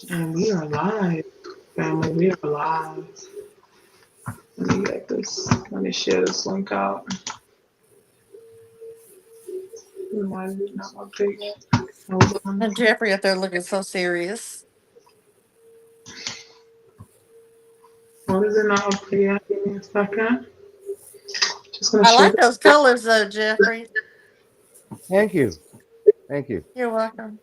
And we are live, family. We are live. Let me get this. Let me share this link out. Remind me not update yet. Hold on. And Jeffrey up there looking so serious. What is it not update yet? Give me a second. Just gonna I share like this. those colors though, Jeffrey. Thank you. Thank you. You're welcome.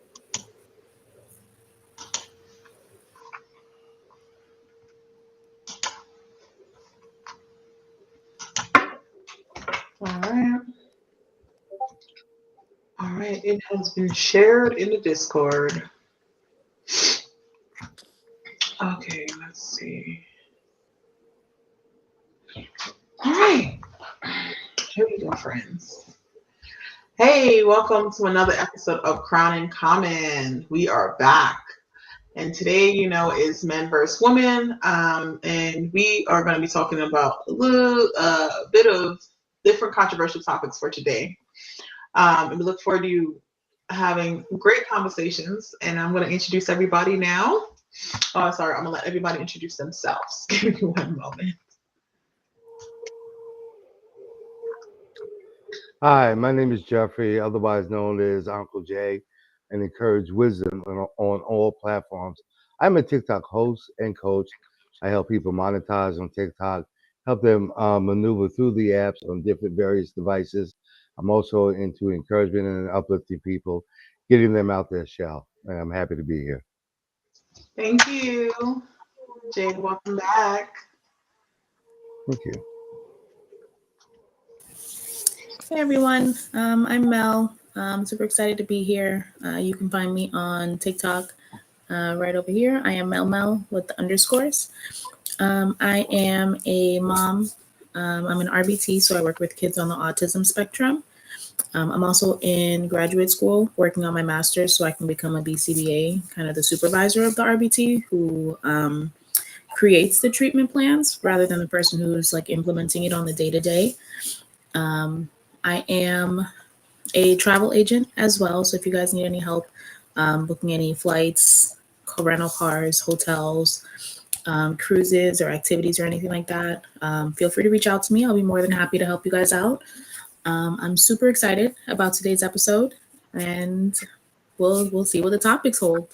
All right. All right. It has been shared in the Discord. Okay. Let's see. All right. Here we go, friends. Hey, welcome to another episode of Crown and Common. We are back. And today, is men versus women. And we are going to be talking about a little bit of different controversial topics for today. And we look forward to having great conversations. And I'm going to introduce everybody now. Oh, sorry, I'm going to let everybody introduce themselves. Give me one moment. Hi, my name is Jeffrey, otherwise known as Uncle Jay, and encourage wisdom on all platforms. I'm a TikTok host and coach. I help people monetize on TikTok, help them maneuver through the apps on different various devices. I'm also into encouragement and uplifting people, getting them out their shell. And I'm happy to be here. Thank you. Jade, welcome back. Thank you. Hey everyone, I'm Mel. I'm super excited to be here. You can find me on TikTok right over here. I am Mel with the underscores. I am a mom. I'm an RBT, so I work with kids on the autism spectrum. I'm also in graduate school working on my master's so I can become a BCBA, kind of the supervisor of the RBT who creates the treatment plans rather than the person who's like implementing it on the day to day. I am a travel agent as well. So if you guys need any help booking any flights, rental cars, hotels, cruises, or activities or anything like that, feel free to reach out to me. I'll be more than happy to help you guys out. I'm super excited about today's episode, and we'll see what the topics hold.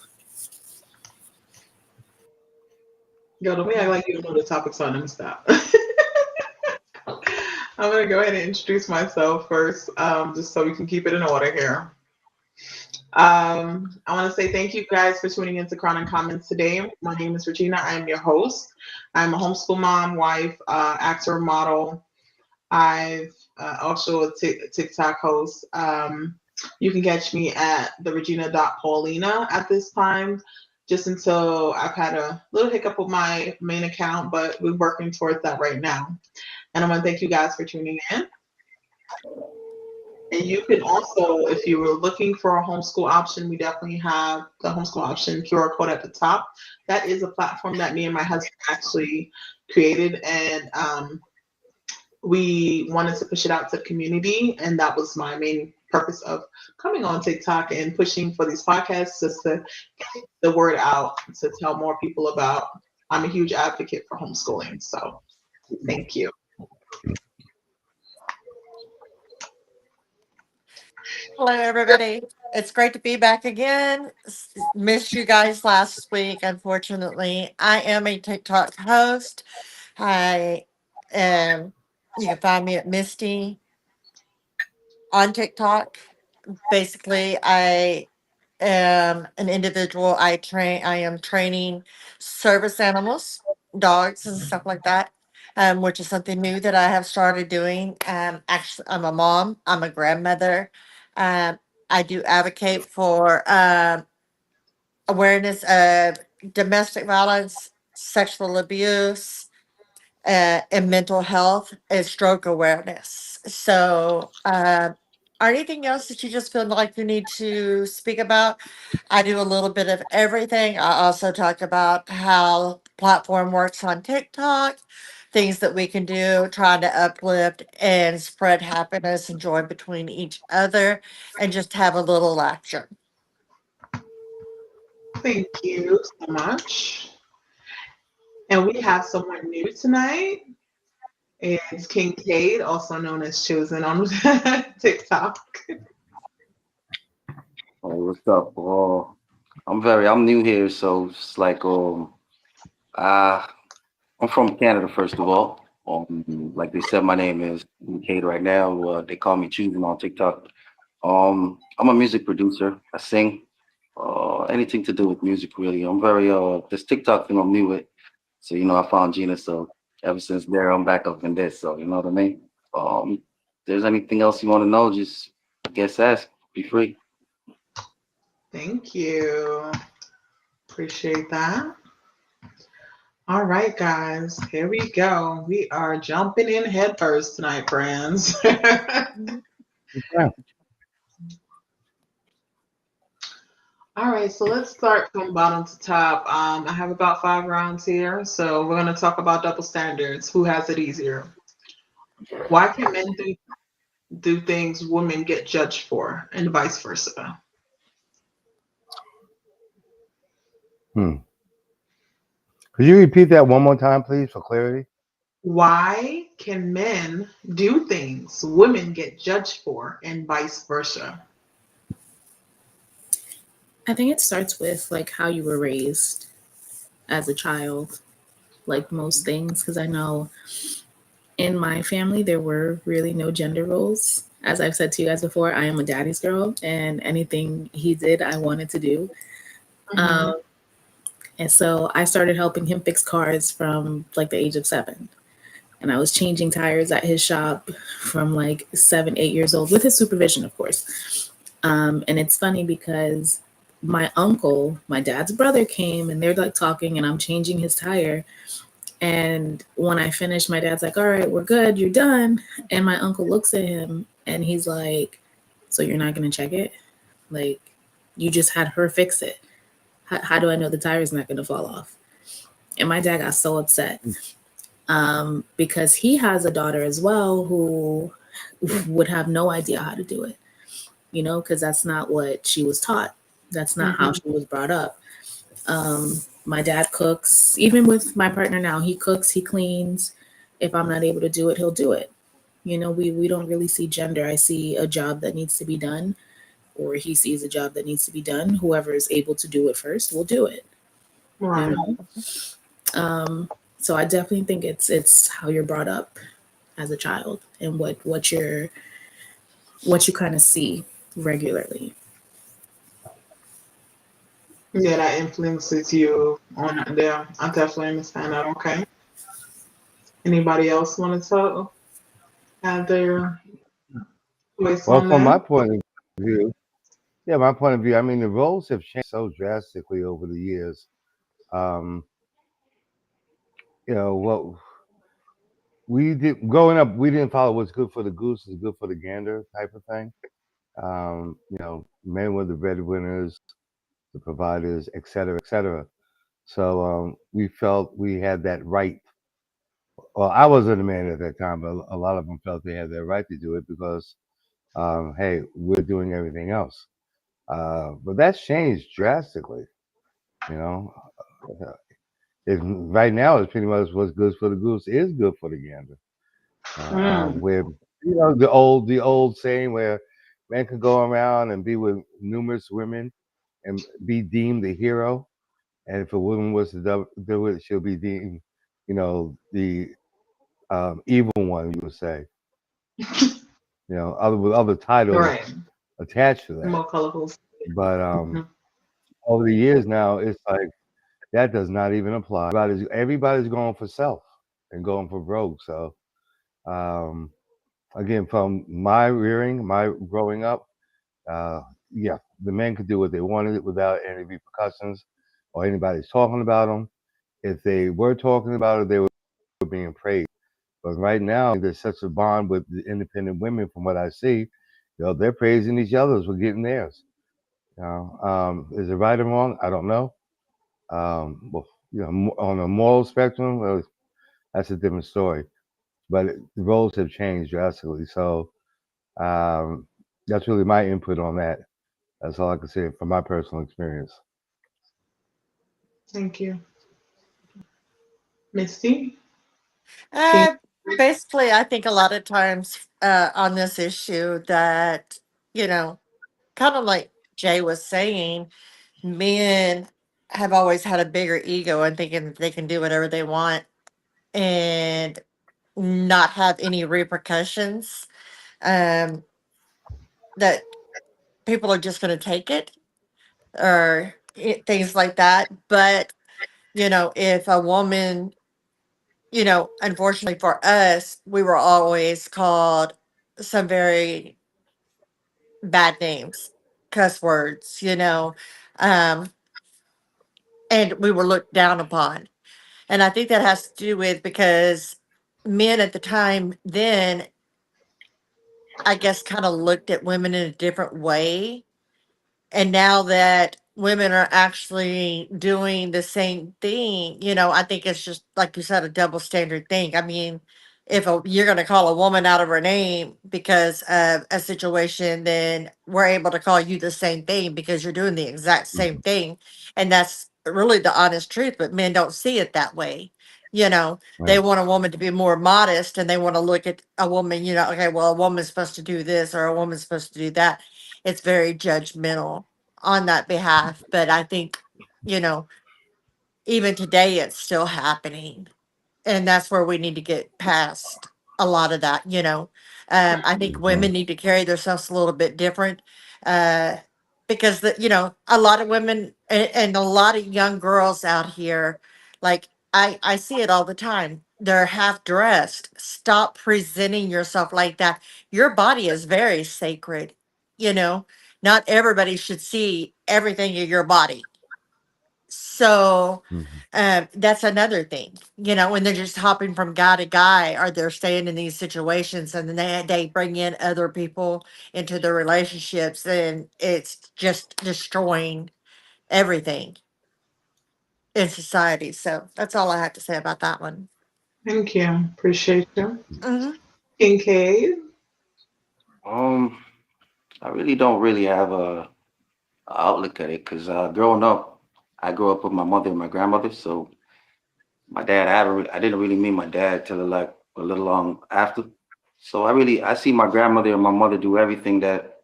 Yo, don't be act like you don't know the topics on. Let me stop. I'm going to go ahead and introduce myself first, just so we can keep it in order here. I want to say thank you guys for tuning into Crown and Comments today. My name is Regina. I am your host. I'm a homeschool mom, wife, actor, model. I've also a TikTok host. You can catch me at the Regina.Paulina at this time, just until I've had a little hiccup with my main account, but we're working towards that right now. And I want to thank you guys for tuning in. And you can also, if you were looking for a homeschool option, we definitely have the homeschool option QR code at the top. That is a platform that me and my husband actually created, and we wanted to push it out to the community, and that was my main purpose of coming on TikTok and pushing for these podcasts, just to get the word out, to tell more people about. I'm a huge advocate for homeschooling, so thank you. Hello, everybody. It's great to be back again. Missed you guys last week, unfortunately. I am a TikTok host. I am, you can find me at Misty on TikTok. Basically, I am an individual. I am training service animals, dogs and stuff like that. Which is something new that I have started doing. Actually, I'm a mom. I'm a grandmother. Um, I do advocate for awareness of domestic violence, sexual abuse, and mental health and stroke awareness. So, or anything else that you just feel like you need to speak about? I do a little bit of everything. I also talk about how the platform works on TikTok, things that we can do, trying to uplift and spread happiness and joy between each other, and just have a little laughter. Thank you so much. And we have someone new tonight. It's Kincaid, also known as Chosen on TikTok. Oh, what's up? I'm new here, so it's like uh I'm from Canada first of all. Like they said, my name is Kate right now. They call me Choosing on TikTok. I'm a music producer. I sing. Anything to do with music really. I'm very this TikTok thing I'm new with. So I found Gina, so ever since there I'm back up in this. So you know what I mean? If there's anything else you want to know, just I guess ask. Be free. Thank you. Appreciate that. All right, guys, here we go. We are jumping in head first tonight, friends. Yeah. All right, so let's start from bottom to top. I have about 5 rounds here, so we're going to talk about double standards. Who has it easier? Why can men do things women get judged for, and vice versa? Hmm. Could you repeat that one more time, please, for clarity? Why can men do things women get judged for, and vice versa? I think it starts with like how you were raised as a child, like most things, because I know in my family there were really no gender roles. As I've said to you guys before, I am a daddy's girl, and anything he did, I wanted to do. Hmm. Um, and so I started helping him fix cars from like the age of 7. And I was changing tires at his shop from like 7, 8 years old with his supervision, of course. And it's funny because my uncle, my dad's brother, came and they're like talking, and I'm changing his tire. And when I finished, my dad's like, "All right, we're good, you're done." And my uncle looks at him and he's like, "So you're not going to check it? Like, you just had her fix it. How do I know the tire's not going to fall off?" And my dad got so upset because he has a daughter as well who would have no idea how to do it, because that's not what she was taught. That's not how Hmm. she was brought up. My dad cooks, even with my partner now, he cooks, he cleans. If I'm not able to do it, he'll do it. We don't really see gender. I see a job that needs to be done, or he sees a job that needs to be done. Whoever is able to do it first will do it, you Right. know? So I definitely think it's how you're brought up as a child and what you kind of see regularly. Yeah, that influences you on that there. I definitely understand that. Okay. Anybody else want to add their voice Well, on from my that? point of view, yeah, my point of view, I mean, the roles have changed so drastically over the years. Um, what we did growing up, we didn't follow what's good for the goose is good for the gander type of thing. Men were the breadwinners, the providers, et cetera, et cetera. So we felt we had that right. Well, I wasn't a man at that time, but a lot of them felt they had that right to do it because, hey, we're doing everything else. But that's changed drastically. You know, Uh, right now it's pretty much what's good for the goose is good for the gander. Mm. Where the old saying where man can go around and be with numerous women and be deemed a hero, and if a woman was to do it, she'll be deemed, the evil one. You would say, other with other titles Right. attached to that. More colorful. But Mhm. over the years now, it's like that does not even apply. Everybody's going for self and going for broke. So um, again, from my rearing, my growing up, uh, yeah, the men could do what they wanted without any repercussions or anybody's talking about them. If they were talking about it, they were being praised. But right now, there's such a bond with the independent women. From what I see, they're praising each other for getting theirs. Is it right or wrong? I don't know. Well, on a moral spectrum, well, that's a different story. But the roles have changed drastically. So um, that's really my input on that. That's all I can say from my personal experience. Thank you. Misty? King? Uh, Basically, I think a lot of times on this issue that, you know, kind of like Jay was saying, men have always had a bigger ego and thinking that they can do whatever they want and not have any repercussions. Um, that people are just going to take it or things like that. But, if a woman, unfortunately for us, we were always called some very bad names, cuss words, um, and we were looked down upon. And I think that has to do with because men at the time then, I guess, kind of looked at women in a different way. And now that women are actually doing the same thing, I think it's just like you said, a double standard thing. I mean, if you're going to call a woman out of her name because of a situation, then we're able to call you the same thing because you're doing the exact same Mhm. thing. And that's really the honest truth, but men don't see it that way. They Right. want a woman to be more modest and they want to look at a woman, okay, well, a woman's supposed to do this or a woman's supposed to do that. It's very judgmental on that behalf. But I think, you know, even today it's still happening. And that's where we need to get past a lot of that, I think Mhm. women need to carry themselves a little bit different. Uh because a lot of women and a lot of young girls out here, like I see it all the time. They're half dressed. Stop presenting yourself like that. Your body is very sacred, you know. Not everybody should see everything in your body. So Mhm. that's another thing, when they're just hopping from guy to guy, or they're staying in these situations, and then they bring in other people into their relationships, and it's just destroying everything in society. So that's all I have to say about that one. Thank you. Appreciate you. Hmm. Kincaid? Um, I really don't really have a outlook at it because growing up, I grew up with my mother and my grandmother. So my dad, I didn't really meet my dad till like a little long after. So I see my grandmother and my mother do everything that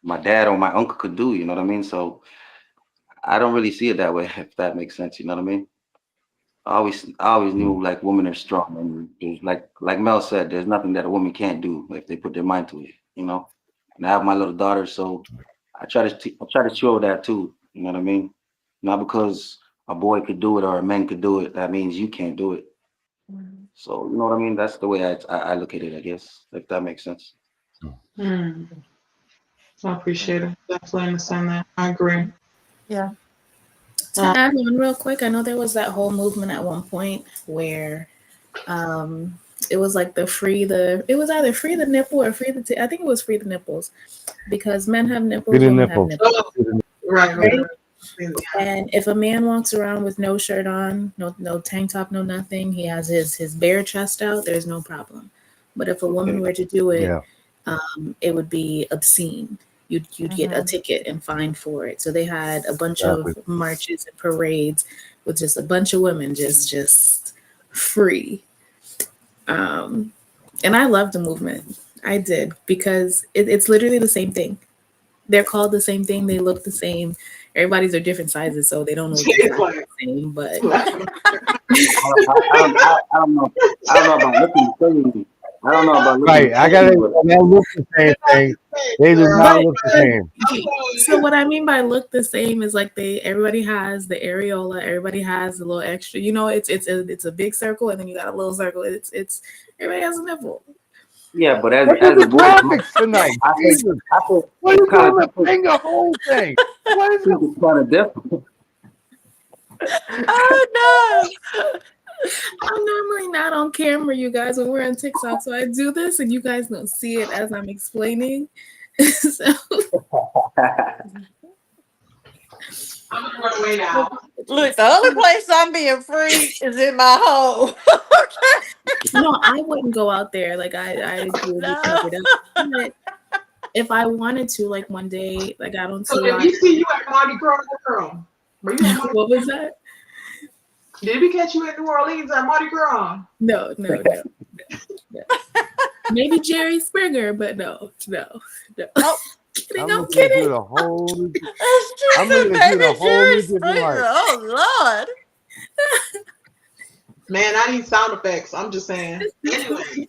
my dad or my uncle could do. You know what I mean? So I don't really see it that way, if that makes sense. You know what I mean? I always Mhm. knew like women are strong, and there's like Mel said, there's nothing that a woman can't do if they put their mind to it. You know, and I have my little daughter, so I try to show that too. You know what I mean? Not because a boy could do it or a man could do it, that means you can't do it. Mhm. So you know what I mean? That's the way I look at it, I guess, if that makes sense. Hmm. I appreciate it. Definitely understand that. I agree. Yeah. Uh, To add on real quick, I know there was that whole movement at one point where um, it was like it was either free the nipple or I think it was free the nipples because men have Free nipples, the women have nipples. nipples, oh, Free the right, right, right? right. Yeah. And if a man walks around with no shirt on, no tank top, no nothing, he has his bare chest out, there's no problem. But if a woman Okay. were to do it, Yeah. it would be obscene. You'd get a Hmm. ticket and fined for it. So they had a bunch of Exactly. marches and parades with just a bunch of women just free. Um, and I love the movement. I did because it's literally the same thing. They're called the same thing. They look the same. Everybody's are different sizes, so they don't look It's exactly like, the same. But I don't know about looking the same. I don't know about looking Right. the I gotta. same, but They don't look the same it's not thing. the same, They do girl. not but look the but same. so what I mean by look the same is like everybody has the areola, everybody has a little extra. It's a big circle, and then you got a little circle. It's everybody has a nipple. yeah, but Look at as a the boy, graphics tonight. I think Jesus. I think What it's is kind on of the different. finger whole thing? What I is think it? it's kind of different. Oh I'm normally not on camera, you guys, when we're on TikTok, so I do this, and you guys don't see it as I'm explaining. So I'm gonna run away now. no! Look, the apologies. only place I'm being free is in my home. No, I wouldn't go out there. Like I will be No. covered up. But if I wanted to, like one day, like I don't So see if why. you see you at Mardi Gras, girl, were you at Mardi What was that? Did we catch you in New Orleans at Mardi Gras? No. Maybe Jerry Springer, but no. Oh, Kidding, I'm I'm looking into kidding. it a whole. she I'm said, looking into it a baby whole Jerry new different Springer. light. Oh, Lord. Man, I need sound effects. I'm just saying. Anyway,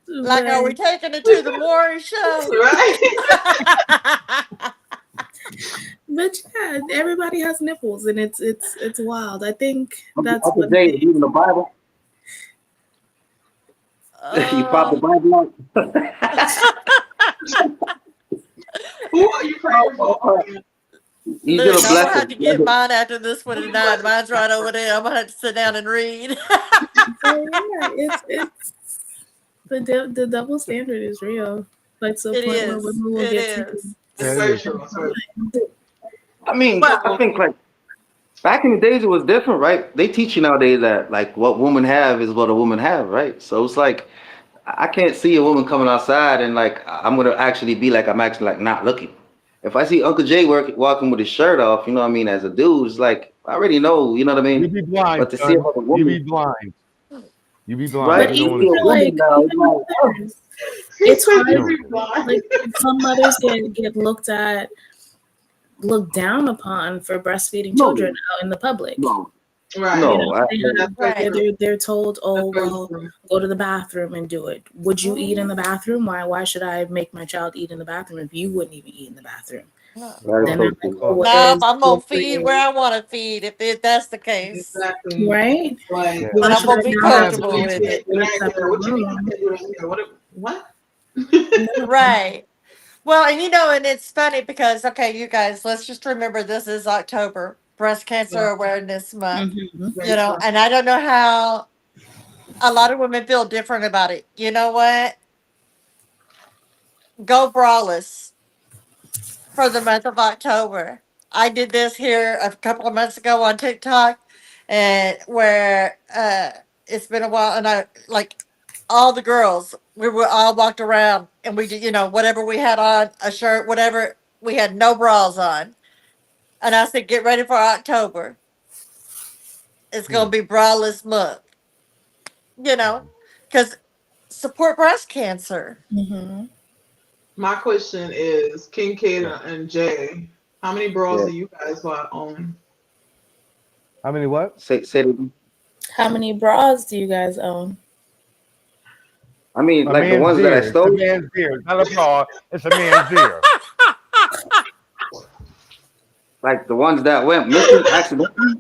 Like, are we taking it to the morning show? right? But yeah, everybody has nipples, and it's wild. I think that's Uncle what Jay made. reading the Bible. You pop the uh, Bible out. Who are you praying for? He's look, gonna I'm going bless to have us. to get mine after this one Who you tonight. blessing? Mine's right over there. I'm going to have to sit down and read. So yeah, it's the double standard is real. Like to a It point where is. women will It get is. taken. That's Yeah, it very is. true. That's very I mean, Well, I think like back in the days it was different, right? They teach you nowadays that like what women have is what a woman have, right? So it's like I can't see a woman coming outside and like I'm gonna actually be like I'm actually like not looking. If I see Uncle Jay walking with his shirt off, you know what I mean, as a dude, it's like I already know, you know what I You mean. be blind, But to see son. another You be woman, blind. You be blind. right? But You To don't even want see to a see for it. woman like now, it's even like, oh, mothers, He it's said hard. you No. be blind. Like some mothers get looked down upon for breastfeeding children no, out in the public. no, Right. You know, no, they That's have very right. true. they're told, That's oh very well, true. go to the bathroom and do it. Would you eat in the bathroom? Why should I make my child eat in the bathroom if you wouldn't even eat in the bathroom? No, that is Then they're so like, true. oh, well, I'm there's going to feed where I want to feed if that's the case. Exactly. right. Like, Yeah. you And Why know, I'm should going I to be you now don't have have to to comfortable do pay with for it. it. You're a not here. separate What you mean? room? You don't care. What? Right. Well, and and it's funny because, okay, you guys, let's just remember this is October, Breast Cancer Yeah, Awareness Month, Mm-hmm. very true. and I don't know how a lot of women feel different about it. You know what? Go braless for the month of October. I did this here a couple of months ago on TikTok, and where it's been a while, and I like all the girls. We were all walked around, and we did, whatever we had on, a shirt, whatever. We had no bras on, and I said, "Get ready for October. It's Hmm. gonna be braless month." You know, because support breast cancer. Mm-hmm. My question is, Kincaid Yeah. and Jay, how many bras Yeah. do you guys own? How many what? Say it again. How many bras do you guys own? I mean, A like the man's ones that I ear. It's a stole, man's ear. It's not a bra. It's a man's ear. like the ones that went missing accidentally,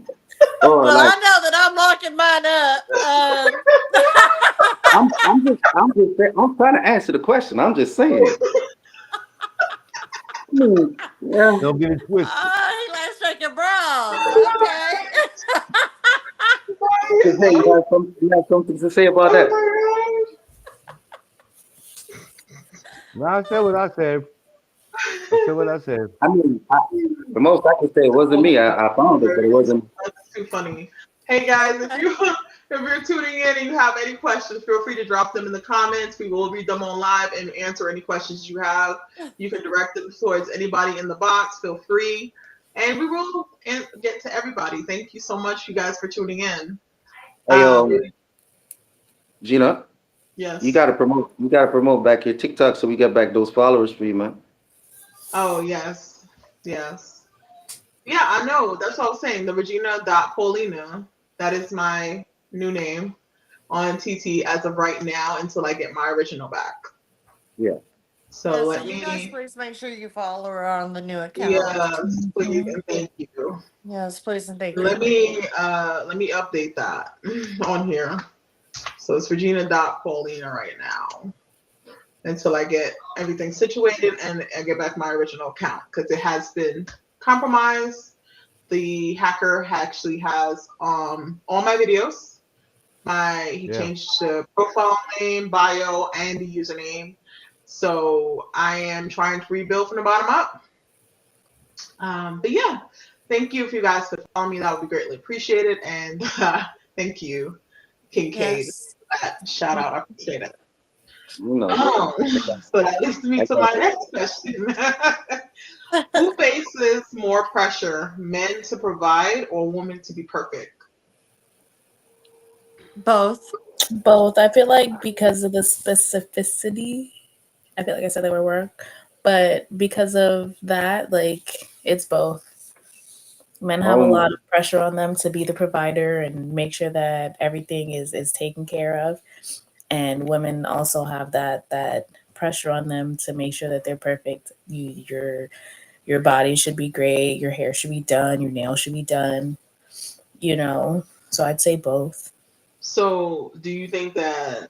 or Well, like I know that I'm locking mine up. I'm trying to answer the question. I'm just saying. I mean, yeah. Don't get it twisted. Oh, he likes shaking bras. Okay. Just say you have something to say about Oh that. my No, I said what I said. I said what I said. I mean, the most I could say it wasn't god. me. I found it, but it wasn't. That's too funny. Hey guys, if you're tuning in and you have any questions, feel free to drop them in the comments. We will read them on live and answer any questions you have. You can direct them towards anybody in the box. Feel free, and we will get to everybody. Thank you so much, you guys, for tuning in. Hey, Um, Gina, yes. you gotta promote back your TikTok so we get back those followers for you, man. Oh yes, yes. Yeah, I know. That's what I was saying. The Regina.Paulina. That is my new name on TT as of right now until I get my original back. Yeah. So Yeah, so let you guys me, please make sure you follow her on the new account. yes, please and thank you. Yes, please and thank Let you. me update that on here. So it's Regina.Paulina right now until I get everything situated and I get back my original account because it has been compromised. The hacker actually has all my videos. He Yeah. changed the profile name, bio, and the username. So I am trying to rebuild from the bottom up. But yeah, thank you if you guys could follow me. That would be greatly appreciated. And thank you, Kincaid, Yes. for that shout out. I appreciate it. You know, Um, so that leads me I to got my next question. Who faces more pressure, men to provide or women to be perfect? Both. Both. I feel like because of the specificity, I feel like I said that word wrong, but because of that, like it's both. Men have a lot Um, of pressure on them to be the provider and make sure that everything is taken care of, and women also have that pressure on them to make sure that they're perfect. Your body should be great, your hair should be done, your nails should be done, you know. So I'd say both. So, do you think that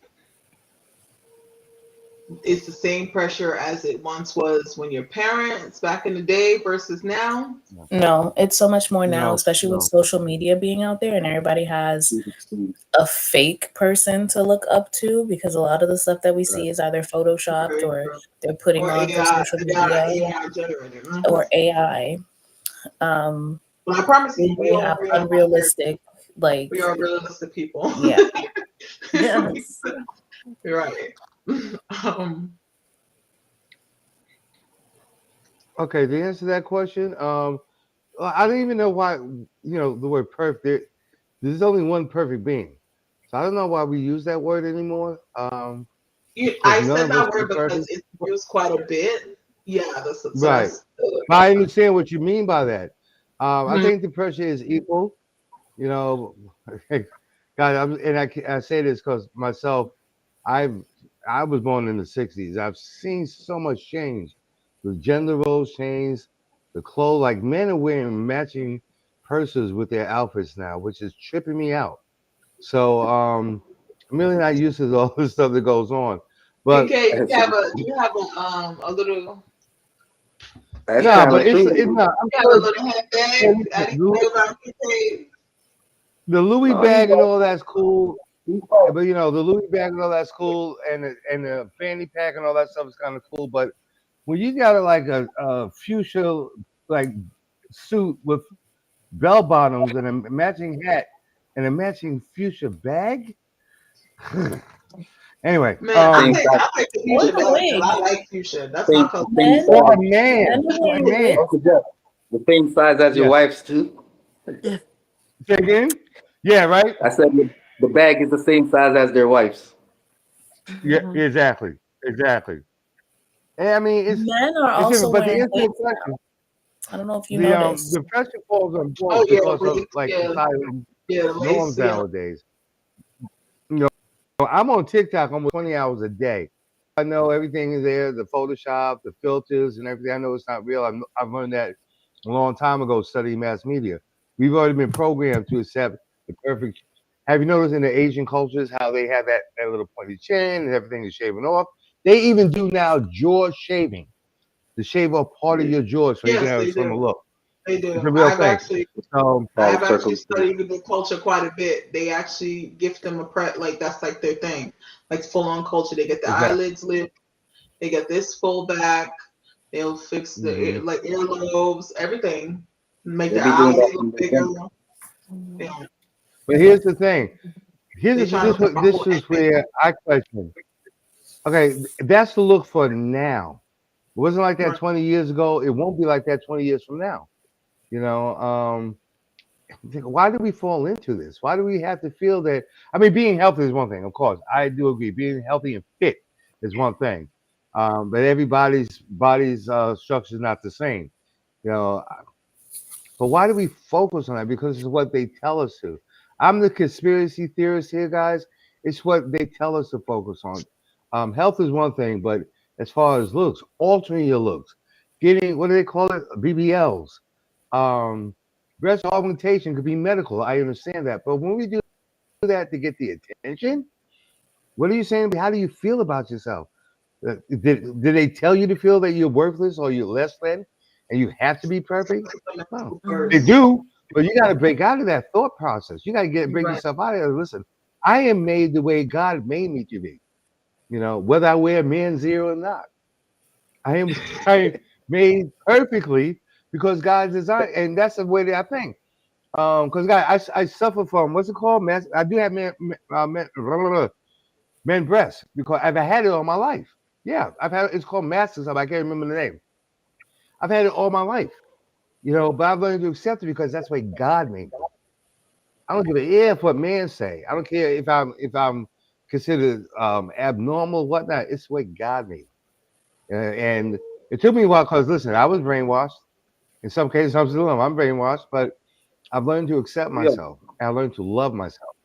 it's the same pressure as it once was when your parents back in the day versus now? No, No, it's so much more now, no, especially with no. social media being out there and everybody has a fake person to look up to, because a lot of the stuff that we right. see is either photoshopped Very or true. they're putting Or on for AI, social yeah, media AI generated. or AI. Um, But I promise you, we they all have real out here. unrealistic, We like, are realistic people. yeah. Yes. You're right. Um, Okay, to answer that question, I don't even know why the word perfect. There's only one perfect being, so I don't know why we use that word anymore. Because I none said of us that are word because perfect. it's used quite a bit. Yeah, so Right. that's. But I understand what you mean by that. I Mhm. think the pressure is equal. You know, God, I say this because myself, I've I was born in the '60s. I've seen so much change. The gender roles change. The clothes, like men are wearing matching purses with their outfits now, which is tripping me out. So I'm really not used to all the stuff that goes on. But BK, That's, you have a little you that's have no, kind but of it's true. no. I'm you have a good. little Hey, handbag. How do listen, you feel about BK? the Louis No, he's bag and right. all that's cool. He's right. But the Louis bag and all that's cool, and the fanny pack and all that stuff is kind of cool. But when you got like a fuchsia like suit with bell bottoms and a matching hat and a matching fuchsia bag, anyway, Man, Same size, I take the Or fuchsia the bag because I wig. like fuchsia. That's my color. same Men, or a size. men man, are or a wearing man, wigs. Uncle Jeff, the same size as your yes. wife's too. Yeah. Say again, yeah, right, I said the bag is the same size as their wife's. yeah, Mhm. exactly, exactly. And I mean, Men are it's different. also But to wearing answer your wigs question, now. I don't know if you noticed. the pressure falls on Oh both yeah, because of lace, like yeah, societal yeah, lace, norms yeah. nowadays. You know, I'm on TikTok almost 20 hours a day. I know everything is there, the Photoshop, the filters, and everything. I know it's not real. I've learned that a long time ago studying mass media. We've already been programmed to accept the perfect. Have you noticed in the Asian cultures how they have that little pointy chin and everything is shaving off? They even do now jaw shaving to shave off part of your jaw so you can Yes, have a they slimmer do. look. They It's do. a real thing. So Called I've a actually circle. studied the culture quite a bit. They actually gift them a like that's like their thing, like full on culture. They get the exactly. eyelids lift, they get this full back, they'll fix the Hmm. like earlobes, everything, make They the be doing eyes that look in bigger. November. Yeah, But here's the thing. they trying to put my This whole is image. where I question. Okay, that's the look for now. It wasn't like that Right. 20 years ago. It won't be like that 20 years from now. You know, why do we fall into this? Why do we have to feel that? I mean, being healthy is one thing, of course. I do agree. Being healthy and fit is one thing. But everybody's body's structure is not the same. You know, but why do we focus on that? Because it's what they tell us to. I'm the conspiracy theorist here, guys. It's what they tell us to focus on. Health is one thing, but as far as looks, altering your looks, getting what do they call it? BBLs. Um, breast augmentation could be medical. I understand that, but when we do that to get the attention, what are you saying? How do you feel about yourself? Did they tell you to feel that you're worthless or you're less than, and you have to be perfect? No, they Mhm. do, but you got to break out of that thought process. You got to You're break right. yourself out of it. Listen, I am made the way God made me to be. Whether I wear men's ear or not, I am I am made perfectly because God designed, and that's the way that I think. Because God, I suffer from what's it called? I do have men breasts because I've had it all my life. Yeah, I've had it's called masters. I can't remember the name. I've had it all my life, but I've learned to accept it because that's the way God made me. I don't give a f what men say. I don't care if I'm considered abnormal, whatnot. It's the way God made me. And it took me a while because listen, I was brainwashed. In some cases, I'm brainwashed, but I've learned to accept Yeah. myself. And I learned to love myself.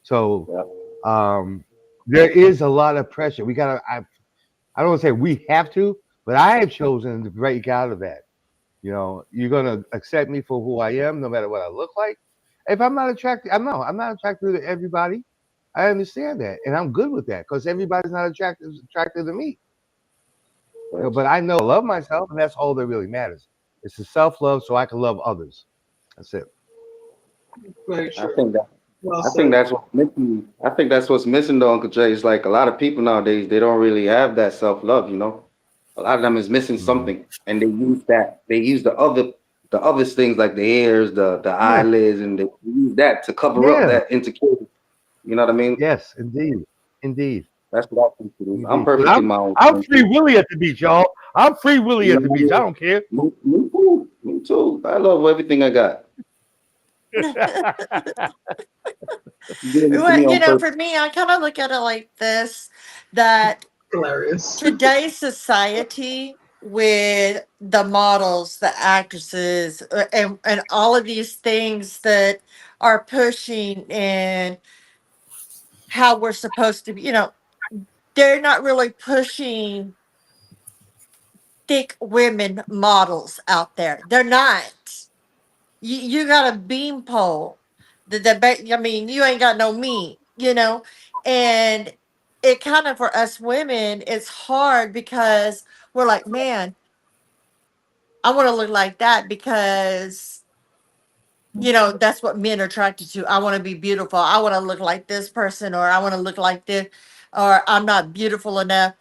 So Yeah. um, there is a lot of pressure. I don't want to say we have to, but I have chosen to break out of that. You're gonna accept me for who I am, no matter what I look like. If I'm not attracted, I'm not attracted to everybody. I understand that, and I'm good with that because everybody's not attracted to me. Right. But I know I love myself, and that's all that really matters. It's the self love, so I can love others. That's it. Very I true. think that Well I think said. that's what's missing. I think that's what's missing though, Uncle Jay. It's like a lot of people nowadays, they don't really have that self love, you know. A lot of them is missing Hmm. something. And they use the other things like the ears, the Yeah, eyelids, and they use that to cover up yeah, that insecurity. You know what I mean? yes, indeed, indeed, That's what I think it is. I'm indeed. But perfect in I'm my own I'm skin. free Willy at the beach, y'all. I'm free Willy You at the beach. I know, don't care. me too. Me too. I love everything I got. Giving it to me Well, on purpose. for me, I kind of look at it like this, that Hilarious. today's society with the models, the actresses, and all of these things that are pushing and how we're supposed to be, they're not really pushing thick women models out there. They're not. You got a beam pole. I mean, you ain't got no meat, and it kind of for us women, it's hard because we're like, man, I want to look like that because that's what men are attracted to. I want to be beautiful. I want to look like this person, or I want to look like this, or I'm not beautiful enough.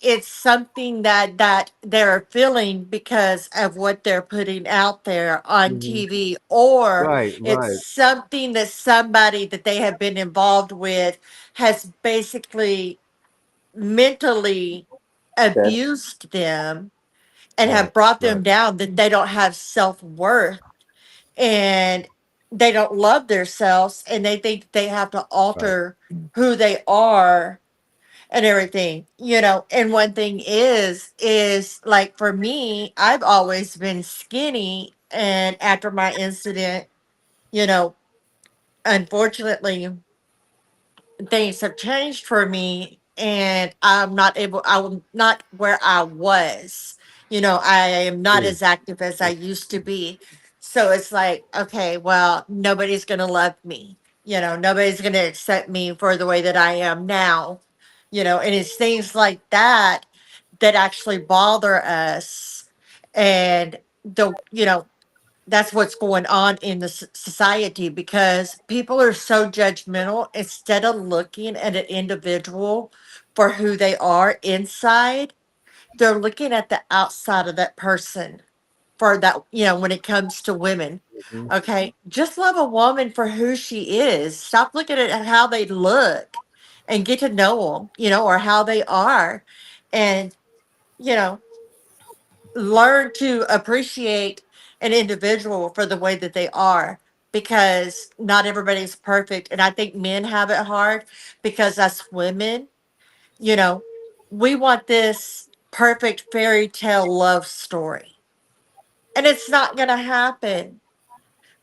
It's something that they're feeling because of what they're putting out there on Hmm. TV, or Right, it's right, something that somebody that they have been involved with has basically mentally That abused them and right, have brought right, them down, that they don't have self-worth and they don't love themselves, and they think they have to right. alter who they are and everything. And one thing is like, for me, I've always been skinny, and after my incident, you know unfortunately things have changed for me, and I'm not where I was. I am not See, as active as I used to be. So it's like, okay, well, nobody's going to love me. Nobody's going to accept me for the way that I am now. And it's things like that that actually bother us. And that's what's going on in the society, because people are so judgmental instead of looking at an individual for who they are inside. They're looking at the outside of that person for that, when it comes to women. mhm, Okay, just love a woman for who she is. Stop looking at how they look, and get to know them, or how they are. And you know learn to appreciate an individual for the way that they are, because not everybody's perfect. And I think men have it hard because us women, you know we want this perfect fairy tale love story, and it's not going to happen.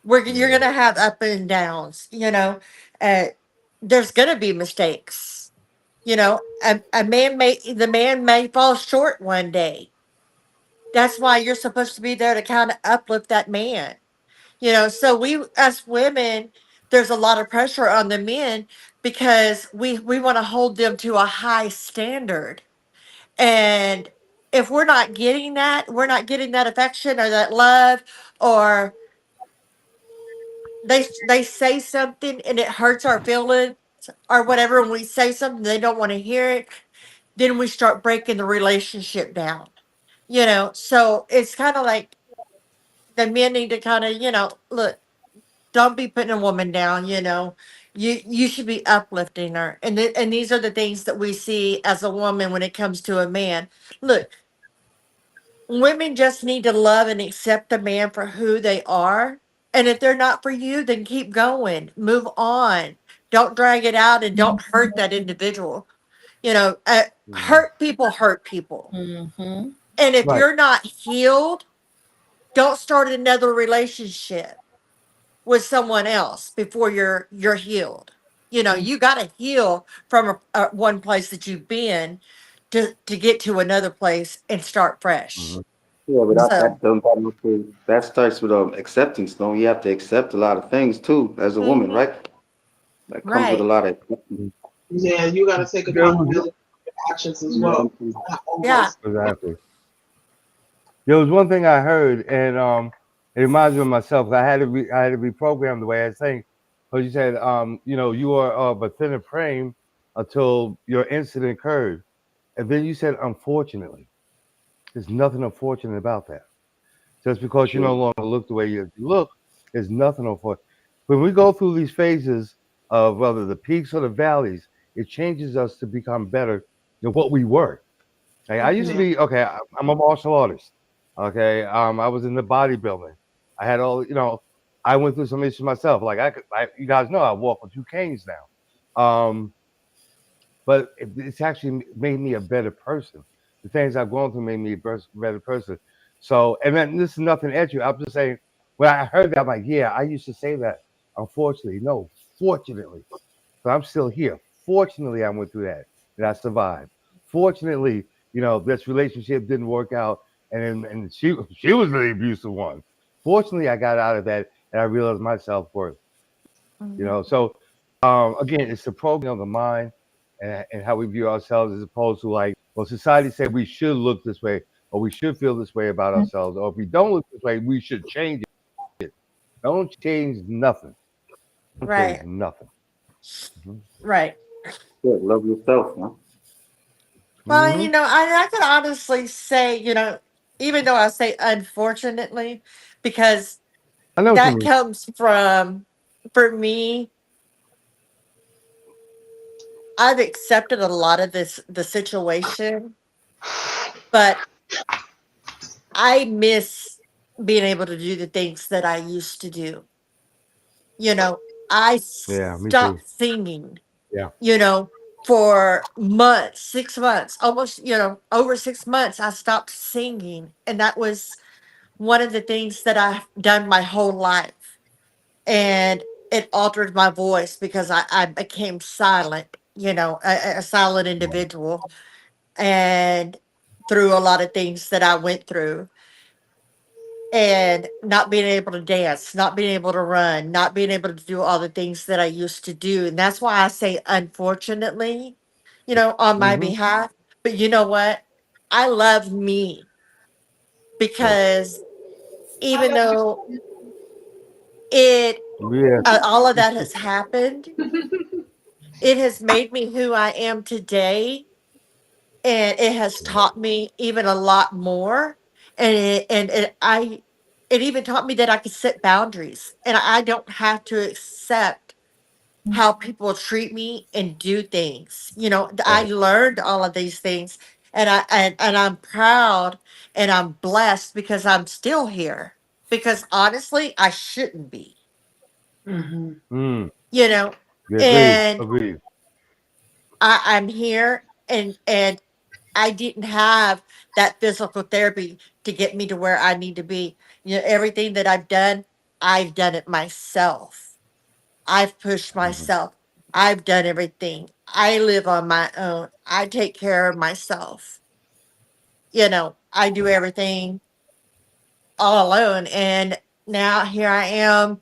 You're yeah, going to have up and downs. uh, there's going to be mistakes. The man may fall short one day. That's why you're supposed to be there to kind of uplift that man. So we, as women, there's a lot of pressure on the men because we want to hold them to a high standard. And if we're not getting that affection or that love, or they say something and it hurts our feelings or whatever, and we say something they don't want to hear it, then we start breaking the relationship down. So it's kind of like the men need to kind of, look, don't be putting a woman down. You should be uplifting her. And these are the things that we see as a woman when it comes to a man. Look, women just need to love and accept the man for who they are. And if they're not for you, then keep going, move on. Don't drag it out and don't hurt that individual. Mhm. Hurt people hurt people. Mm-hmm. And if Right. you're not healed, don't start another relationship with someone else before you're healed. You got to heal from one place that you've been to get to another place and start fresh. Mhm. Yeah, but So, that starts with acceptance. Don't you have to accept a lot of things too as a woman, mhm, right? That comes with a right. lot of acceptance. Mhm. Yeah, you got to take There was accountability for your actions as You well. know what Not Yeah. always. exactly. There was one thing I heard, and it reminds me of myself. I had to reprogram the way I think. Because you said, you are of a thinner frame until your incident occurred, and then you said, unfortunately, there's nothing unfortunate about that. Just because you no True. longer look the way you look, there's nothing unfortunate. When we go through these phases of whether the peaks or the valleys, it changes us to become better than what we were. Like I used to Hmm. be okay. I'm a martial artist. Okay, I was in the bodybuilding. I had all I went through some issues myself. Like you guys know, I walk with two canes now. But it's actually made me a better person. The things I've gone through made me a better person. So, and then this is nothing at you. I'm just saying, when I heard that, I'm like, yeah, I used to say that. Unfortunately, no, fortunately. So I'm still here. Fortunately, I went through that and I survived. Fortunately, this relationship didn't work out, and she was the abusive one. Fortunately, I got out of that and I realized my self worth. So again, it's the programming of the mind and how we view ourselves as opposed to like, well, society said we should look this way or we should feel this way about ourselves, or if we don't look this way, we should change it. Don't change nothing. Don't change Right. nothing. Hmm. Right. Good. Love yourself, huh? Well, Hmm. I can honestly say, even though I say unfortunately, because I know what you that mean. comes from, for me, I've accepted a lot of the situation, but I miss being able to do the things that I used to do. You know, I Yeah, me too. stopped singing, Yeah. you know, for months, 6 months, almost, over 6 months, I stopped singing. And that was one of the things that I've done my whole life. And it altered my voice because I became silent, a silent individual. And through a lot of things that I went through, and not being able to dance, not being able to run, not being able to do all the things that I used to do. And that's why I say, unfortunately, on my Hmm. behalf. But you know what? I love me Yeah. because I even love though it, Yeah. all of that has happened, it has made me who I am today, and it has taught me even a lot more. And it even taught me that I could set boundaries, and I don't have to accept how people treat me and do things. I Right. learned all of these things, and I'm proud and I'm blessed because I'm still here. Because honestly, I shouldn't be. you. Mm. You know, Yeah, agreed. and Agreed. I'm here, and I didn't have that physical therapy to get me to where I need to be. Everything that I've done it myself. I've pushed Hmm. myself. I've done everything. I live on my own. I take care of myself. I do everything all alone. And now here I am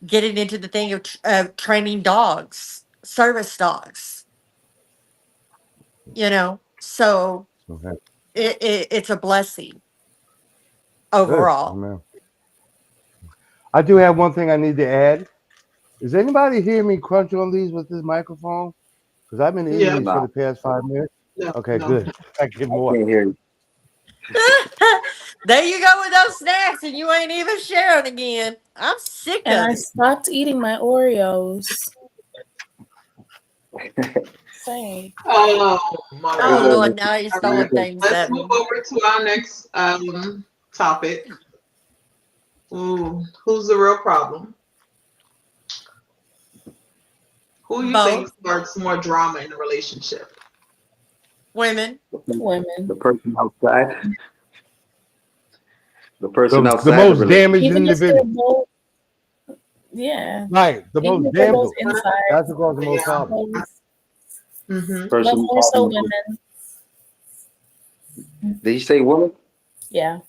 getting into the thing of training dogs, service dogs, So Okay. it's a blessing Good. overall. Amen. I do have one thing I need to add. Does anybody hear me crunch on these with this microphone? Because I've been eating Yeah. these for Nah, the past 5 minutes. No, Okay, no. good. I get I more. can't hear you. There you go with those snacks, and you ain't even sharing again. I'm sick And of I it. stopped eating my Oreos. Same. Oh my What's Oh God. up, Lord, Mr. now he's All What do you right. throwing think? things Let's at move me. over to our next topic. Ooh, who's the real problem? Who you think Both starts more drama in a relationship? women. The Women. person outside, the person The outside the most relationship. damaged Even if they're individual. both, yeah. Right. The Even most if they're both damaged. inside, That's what causes the most Yeah. problems. both, Mm-hmm. but Person more so having the, women. did you say woman? Yeah.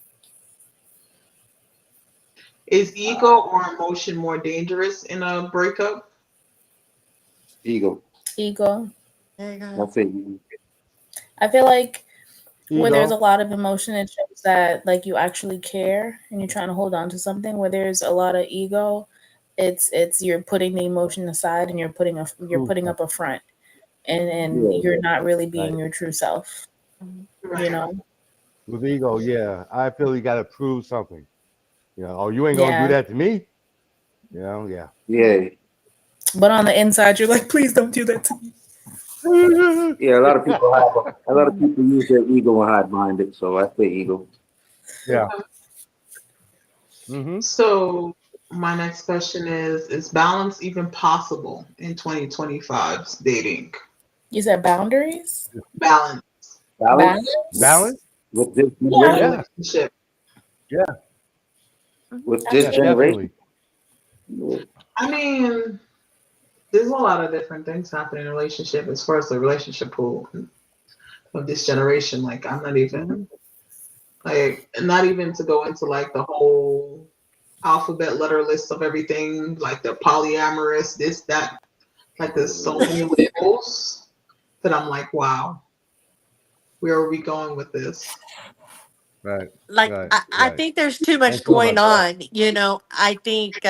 Is ego or emotion more dangerous in a breakup? Ego. Ego. There you go. That's it. Ego. I feel like where there's a Ego. lot of emotion, it shows that like you actually care and you're trying to hold on to something. Where there's a lot of ego, it's you're putting the emotion aside and you're Prove putting up something. a front, and Yeah. you're not really Right. being your true self. Mhm. You Right. know. With ego, yeah. I feel you got to prove something. Oh, you ain't going to do Yeah. that to me. Yeah. Yeah. But on the inside, you're like, please don't do that to me. Yeah. A lot of people have a lot of people use their ego and hide behind it. So I say ego. Yeah. Okay. Hmm. So my next question is balance even possible in 2025's dating? You said boundaries, Balance Balance balance. Balance? with this in a Yeah, generation. Yeah. relationship. Yeah. Mhm. With I this Yeah, feel generation. definitely. Yeah. I mean, there's a lot of different things happening in a relationship as far as the relationship pool of this generation. Like I'm not Hmm. even like not even to go into like the whole alphabet letter list of everything, like the polyamorous, this, that. Like there's so many labels that I'm like, wow, where are we going with this? Right. Like Right. I Right. think there's too Ain't much sure going about that. on. I think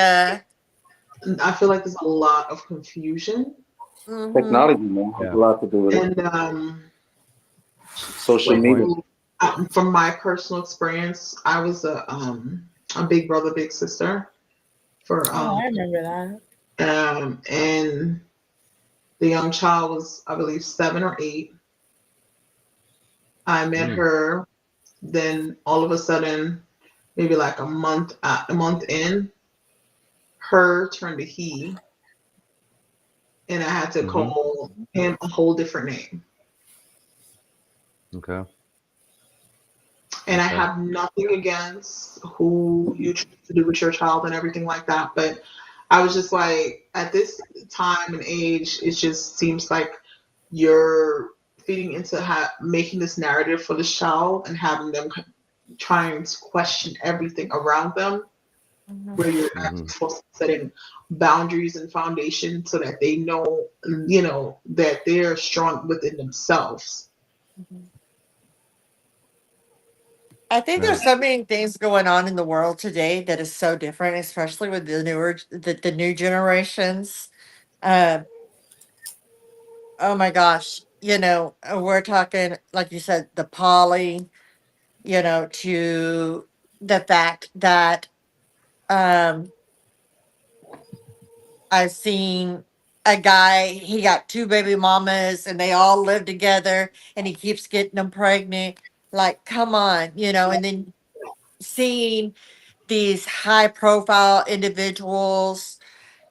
And I feel like there's a lot of confusion. mhm. Technology, man, has a Yeah. lot to do with it. And Social Good like media. point. from my personal experience, I was a big brother, big sister for Oh, I remember that. and the young child was, I believe, 7 or 8. I met Mm. her. Then all of a sudden, maybe like a month in, her turned to he, and I had to Hmm. call him a whole different name. Okay. And I Okay. have nothing against who you choose to do with your child and everything like that, but I was just like, at this time and age, it just seems like you're feeding into making this narrative for this child and having them trying to question everything around them, Mhm. where you're actually Hmm. supposed to be setting boundaries and foundation so that they know, that they're strong within themselves. Mhm. I think Right. there's so many things going on in the world today that is so different, especially with the new generations. Uh, oh my gosh, we're talking like you said, the poly, to the fact that um I've seen a guy, he got two baby mamas and they all live together and he keeps getting them pregnant. Like, come on, and then seeing these high profile individuals,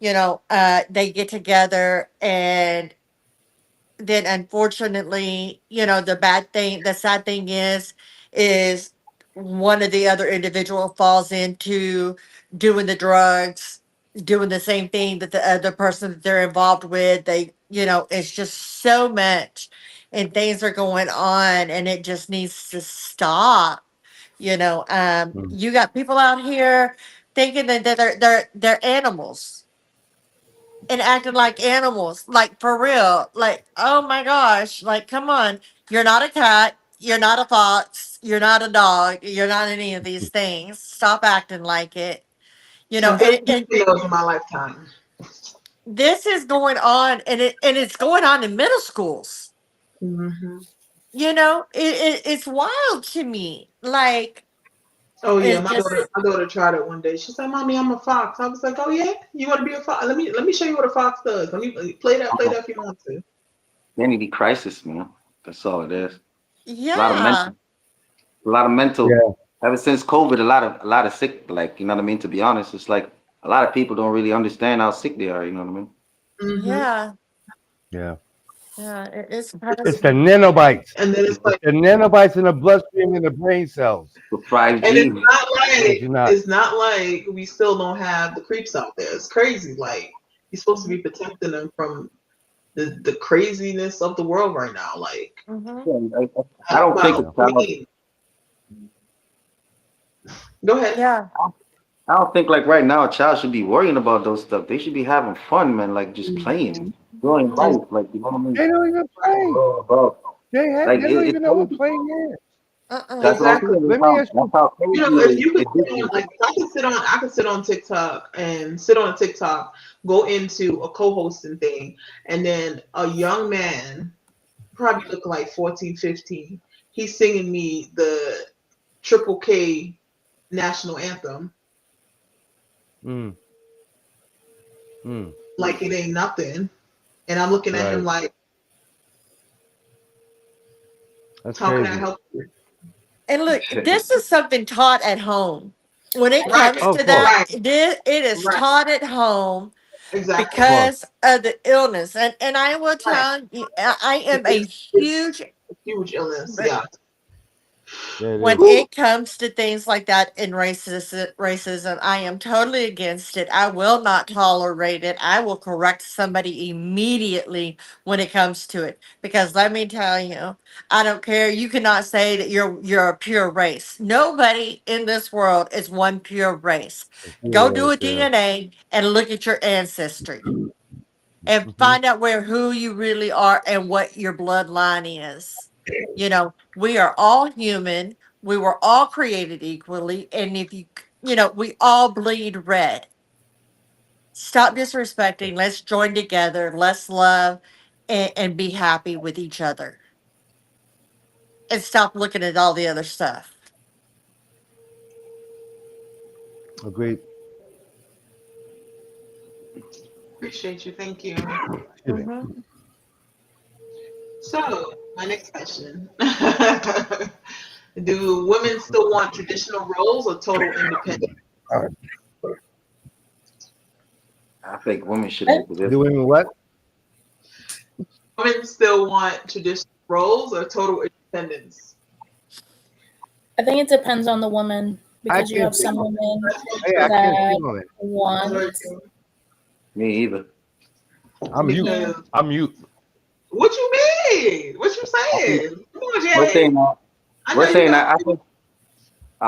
they get together and then unfortunately, the sad thing is one of the other individual falls into doing the drugs, doing the same thing that the other person that they're involved with. It's just so much and things are going on and it just needs to stop. Mm. You got people out here thinking that they're animals and acting like animals, like for real. Like, oh my gosh, like come on. You're not a cat, you're not a fox, you're not a dog, you're not any of these things. Stop acting like it. So And, definitely and those in my lifetime. this is going on and it's going on in middle schools. Hmm. It's wild to me. Like Oh yeah, It my just, daughter tried it one day. She said, "Mommy, I'm a fox." I was like, "Oh yeah, you want to be a fox? Let me show you what a fox does. Let me play that if you want to." Identity crisis, man. That's all it is. A lot of yeah. mental, a lot of mental. Yeah. Ever since COVID, a lot of sick. Like you know what I mean. To be honest, it's like a lot of people don't really understand how sick they are. You know what I mean? Hmm. Yeah. Yeah. Yeah. It's It's the crazy. nanobites. And then it's It's like, the nanobites in the bloodstream and the brain cells. The five and G. Kid you not. it's not like we still don't have the creeps out there. It's crazy. Like you're supposed to Hmm. be protecting them from the craziness of the world right now. Like Hmm. I talk don't think a about Yeah. child. green. Go ahead. Yeah. I don't think like right now a child should be worrying about those stuff. They should be having fun, man. Like just playing, Mhm. enjoying Hmm. life. Like you know what I mean? They don't even play. Bro. Like They don't it's even know what crazy. playing is. Uh-uh. That's what I'm Exactly. saying. Let me ask That's you. how You know, crazy if you could it sit is. on, like, if I could sit on TikTok and sit on a TikTok, go into a co-hosting thing, and then a young man, probably look like 14, 15, he's singing me the Triple K national anthem Mm, mm, like it ain't nothing, and I'm looking at him right. like, That's how can I crazy. help you? And look, this is something taught at home. When it Right, comes Oh, to of course. that, right, it is right, taught at home exactly, Of course. because of the illness. And I will right. tell you, I am a It's huge, a huge illness, yeah. Yeah, it when is. Whew. it comes to things like that in racism, I am totally against it. I will not tolerate it. I will correct somebody immediately when it comes to it. Because let me tell you, I don't care. You cannot say that you're a pure race. Nobody in this world is one pure race. Go You're do right a there. DNA and look at your ancestry and Hmm. find out where who you really are and what your bloodline is. We are all human. We were all created equally, and if we all bleed red. Stop disrespecting. Let's join together. Let's love and be happy with each other, and stop looking at all the other stuff. Agreed. Appreciate you, thank you. Excuse me. Hmm. So, my next question. Do women still want traditional roles or total independence? All right. I think women should I, answer this. Doing what? Women still want traditional roles or total independence? I think it depends on the woman I because you can't have speak some on it. women That's very Hey, I true. can't speak that on it. That's want, very true. Me either. I'm mute. yeah. Because I'm mute. what you mean? What you I think saying? Come on, we're Jay. saying that. I We're know you saying got. that. I think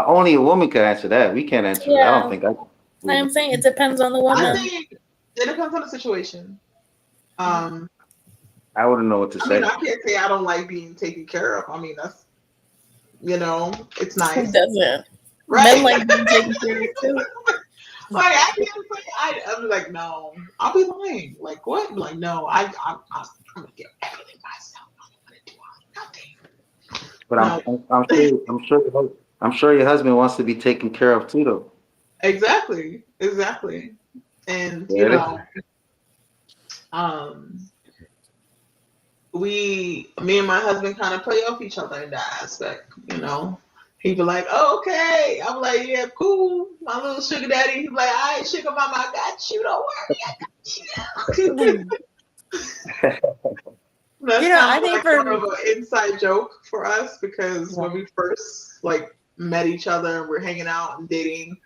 only a woman can answer that. We can't answer it. I don't Yeah, think I. I am saying it depends on the I Yeah. woman. think it depends on the situation. Um, I wouldn't know what to I mean, say. I can't say I don't like being taken care of. I mean, that's it's Who nice, doesn't? Men right? like being taken care of too. Like I can't say I'm like no. I'll be lying. Like what? I'm like no. I'm gonna get everything myself. I'm gonna do all But nothing. I'm sure your husband wants to be taken care of too, though. No, exactly, exactly. And Yeah. um, me and my husband kind of play off each other in that aspect. He'd be like, oh, okay. I'm like, yeah, cool. My little sugar daddy. He'd be like, all right, sugar mama, I got you. Don't worry, I got you. That's kind I of think like for more of an inside joke for us because when we first like met each other and we're hanging out and dating,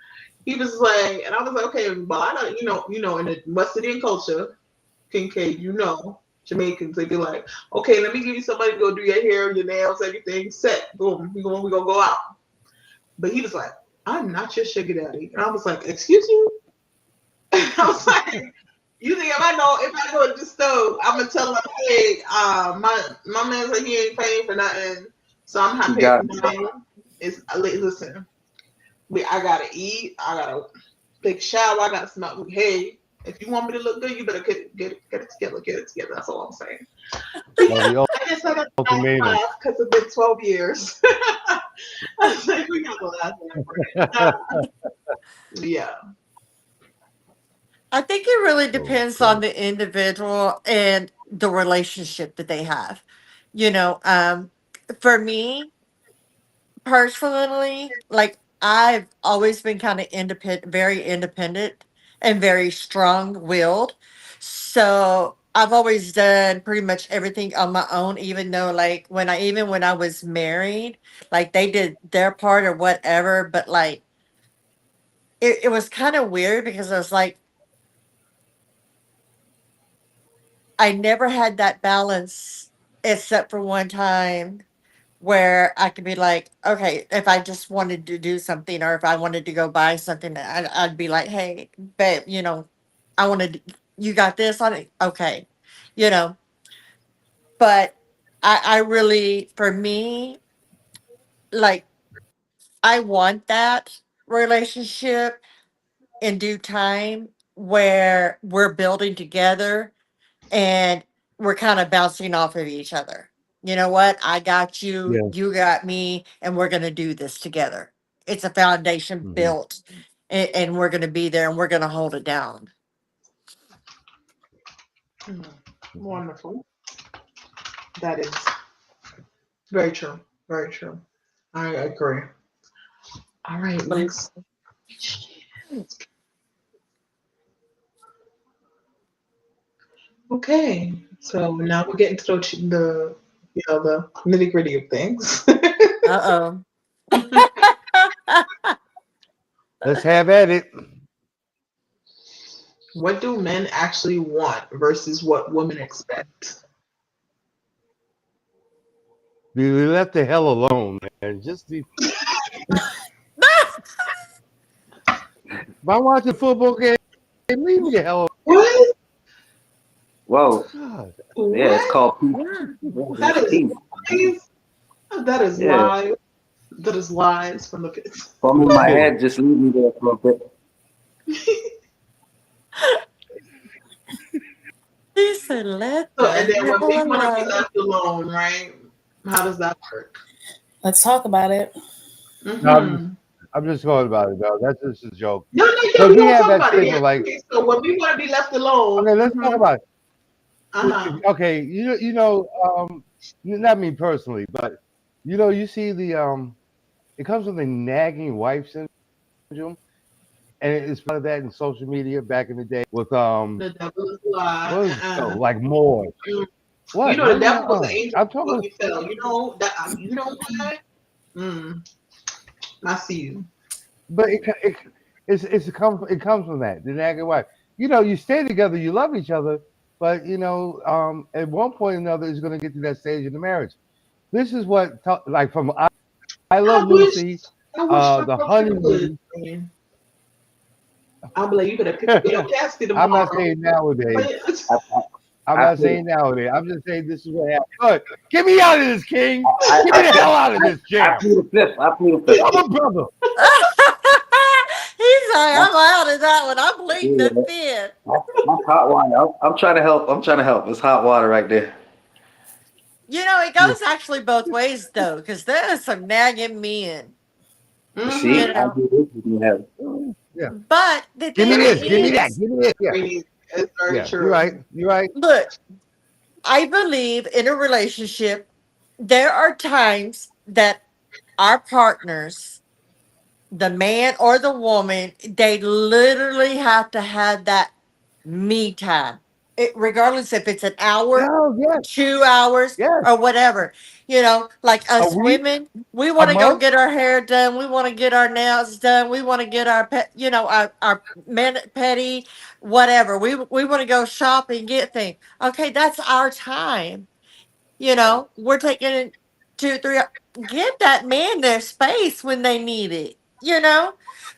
he was like, and I was like, okay, but I know, in the West Indian culture, Kincaid, Jamaicans, they be like, okay, let me give you somebody to go do your hair, your nails, everything set. Boom, we gonna go out. But he was like, I'm not your sugar daddy. And I was like, excuse you? I was like, you think if I go to the stove, I'm gonna tell him, hey, my man said he ain't paying for nothing, so I'm not He paying got for nothing. Listen, I gotta eat, I gotta take a shower, I gotta smell. Hey, if you want me to look good, you better get it together, get it together. That's all I'm saying. But Well, yeah, the I guess I got the ultimatum. because it's been 12 years. I was like, we got the last laugh right. Nah, yeah. I think it really So depends on true. the individual and the relationship that they have. You know, for me personally, like I've always been kind of independent, very independent and very strong willed. So I've always done pretty much everything on my own, even though like even when I was married, like they did their part or whatever, but like it was kind of weird because I was like, I never had that balance except for one time where I could be like, okay, if I just wanted to do something or if I wanted to go buy something, I'd be like, hey, babe, I wanted, you got this on it? Okay. You know, but I really, for me, like, I want that relationship in due time where we're building together and we're kind of bouncing off of each other. You know what? I got you, Yeah. you got me, and we're going to do this together. It's a foundation Hmm. built, and we're going to be there and we're going to hold it down. Mm, wonderful. That is very true. Very true. I agree. All right, Believe- next. Okay, so now we're getting to the nitty gritty of things. Uh-oh. Let's have at it. What do men actually want versus what women expect? Be left the hell alone, man. Just be, if I'm watching a football game, leave me the hell What? Well, alone. yeah, it's What? called peace. God. Yeah, That it's is peace. lies. That is Yeah. lies. That is lies from the pits. For me, my head, just leave me there for a bit. He said, let So, and the then when hell people want to be alone. left alone, right? How does that work? Let's talk about it. No, Mm-hmm. I'm just going about it, though. That's just a joke. No, no, yeah, Because we we gonna have talk that about it. Yeah. statement like, Okay, so when we want to be left alone, okay, let's talk about it. uh-huh. Okay, not me personally, but you see it comes with a nagging wife syndrome, and it's part of that in social media back in the day with The devil is a lie. what was the show like more Mm. You what know, no the no devil was the no angel I'm before talking he fell. You know that. You know why? Mm, I see you. but it comes from that the nagging wife. You stay together, you love each other, but at one point or another is going to get to that stage in the marriage. This is what like from I I Love wish. Lucy, I wish my the brother would. honeymoon. Man. I'll be like, you better pick up your casket I'm not tomorrow. saying nowadays. But I, I'm I not played, saying nowadays. I'm just saying this is what happened. Good. Get me out of this, King. Get I me the plead, hell out of this I jam. plead the fifth. I plead the You're fifth. my brother. He's like, That's, I'm out of that one. I'm bleeding the yeah, fifth. that's hot water. I'm trying to help. I'm trying to help. It's hot water right there. It goes actually both ways though, because there are some nagging men. You You see, mm-hmm. I know, do this. You can have. Yeah. but the Give me thing this. Give me that. is, Give me this. Yeah. It's very Yeah. You're true. right. You're right. look, I believe in a relationship, there are times that our partners, the man or the woman, they literally have to have that me time. Regardless if it's an hour, Oh yes. 2 hours, Yes. or whatever. Like A us week. women, we A want to go month. get our hair done. We want to get our nails done. We want to get our pet, our men petty, whatever. We want to go shop and get things. Okay, that's our time. We're taking 2, 3. Give that man their space when they need it.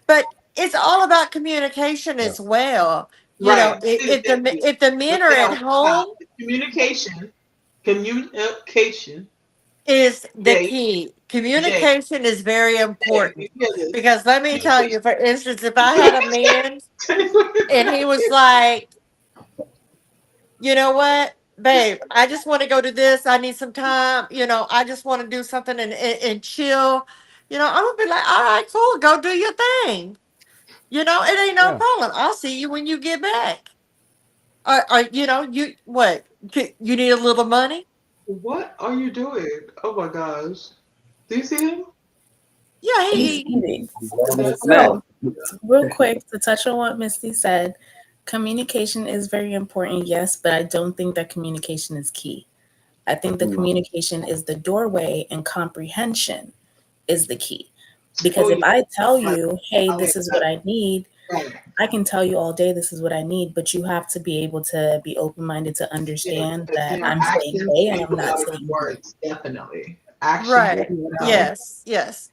But it's all about communication Yeah. as well. Right. If the men are at Now, stop. home, Communication. Communication. is the Jay. key. Jay. Communication is very Jay. important You hear this? because let me tell Communication. you, for instance, if I had a man and he was like, you know what, babe, I just want to go to this. I need some time. I just want to do something and chill. I'm gonna be like, all right, cool, go do your thing. It ain't no Yeah. problem. I'll see you when you get back. You what? You need a little money? What are you doing? Oh my gosh. Do you see him? Yeah, He's he eating. That's Man, So, real quick, to touch on what Misty said, communication is very important, yes, but I don't think that communication is key. I think the no. communication is the doorway and comprehension is the key. Because oh if yeah. I tell Like, you, hey, I like this is what that. I need, Right. I can tell you all day this is what I need, but you have to be able to be open minded to Yeah, understand because that I'm saying actions A and speak I'm not louder than saying B. words. Definitely, actions right. speak You louder. know? Yes, yes.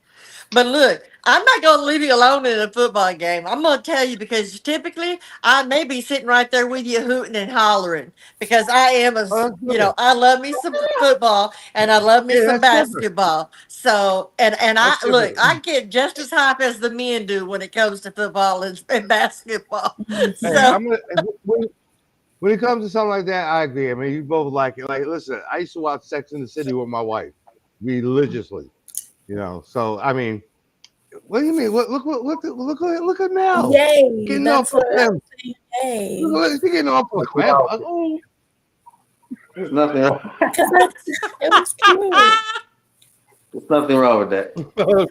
But look, I'm not going to leave you alone in a football game. I'm going to tell you because typically I may be sitting right there with you hooting and hollering because I am Oh, that's good. I love me some football and I love me Yeah, some that's different. basketball. So, and I That's look, different. I get just as hype as the men do when it comes to football and basketball. Hey, So, when it comes to something like that, I agree. I mean, you both like it. Like, listen, I used to watch Sex in the City with my wife religiously. So I mean, what do you mean? Look at Mel Yay, getting off that's of what I'm him. saying. Yay. Look, he getting off of But, Clem. Oh, there's nothing wrong. Because it was cute. There's nothing wrong with that. no,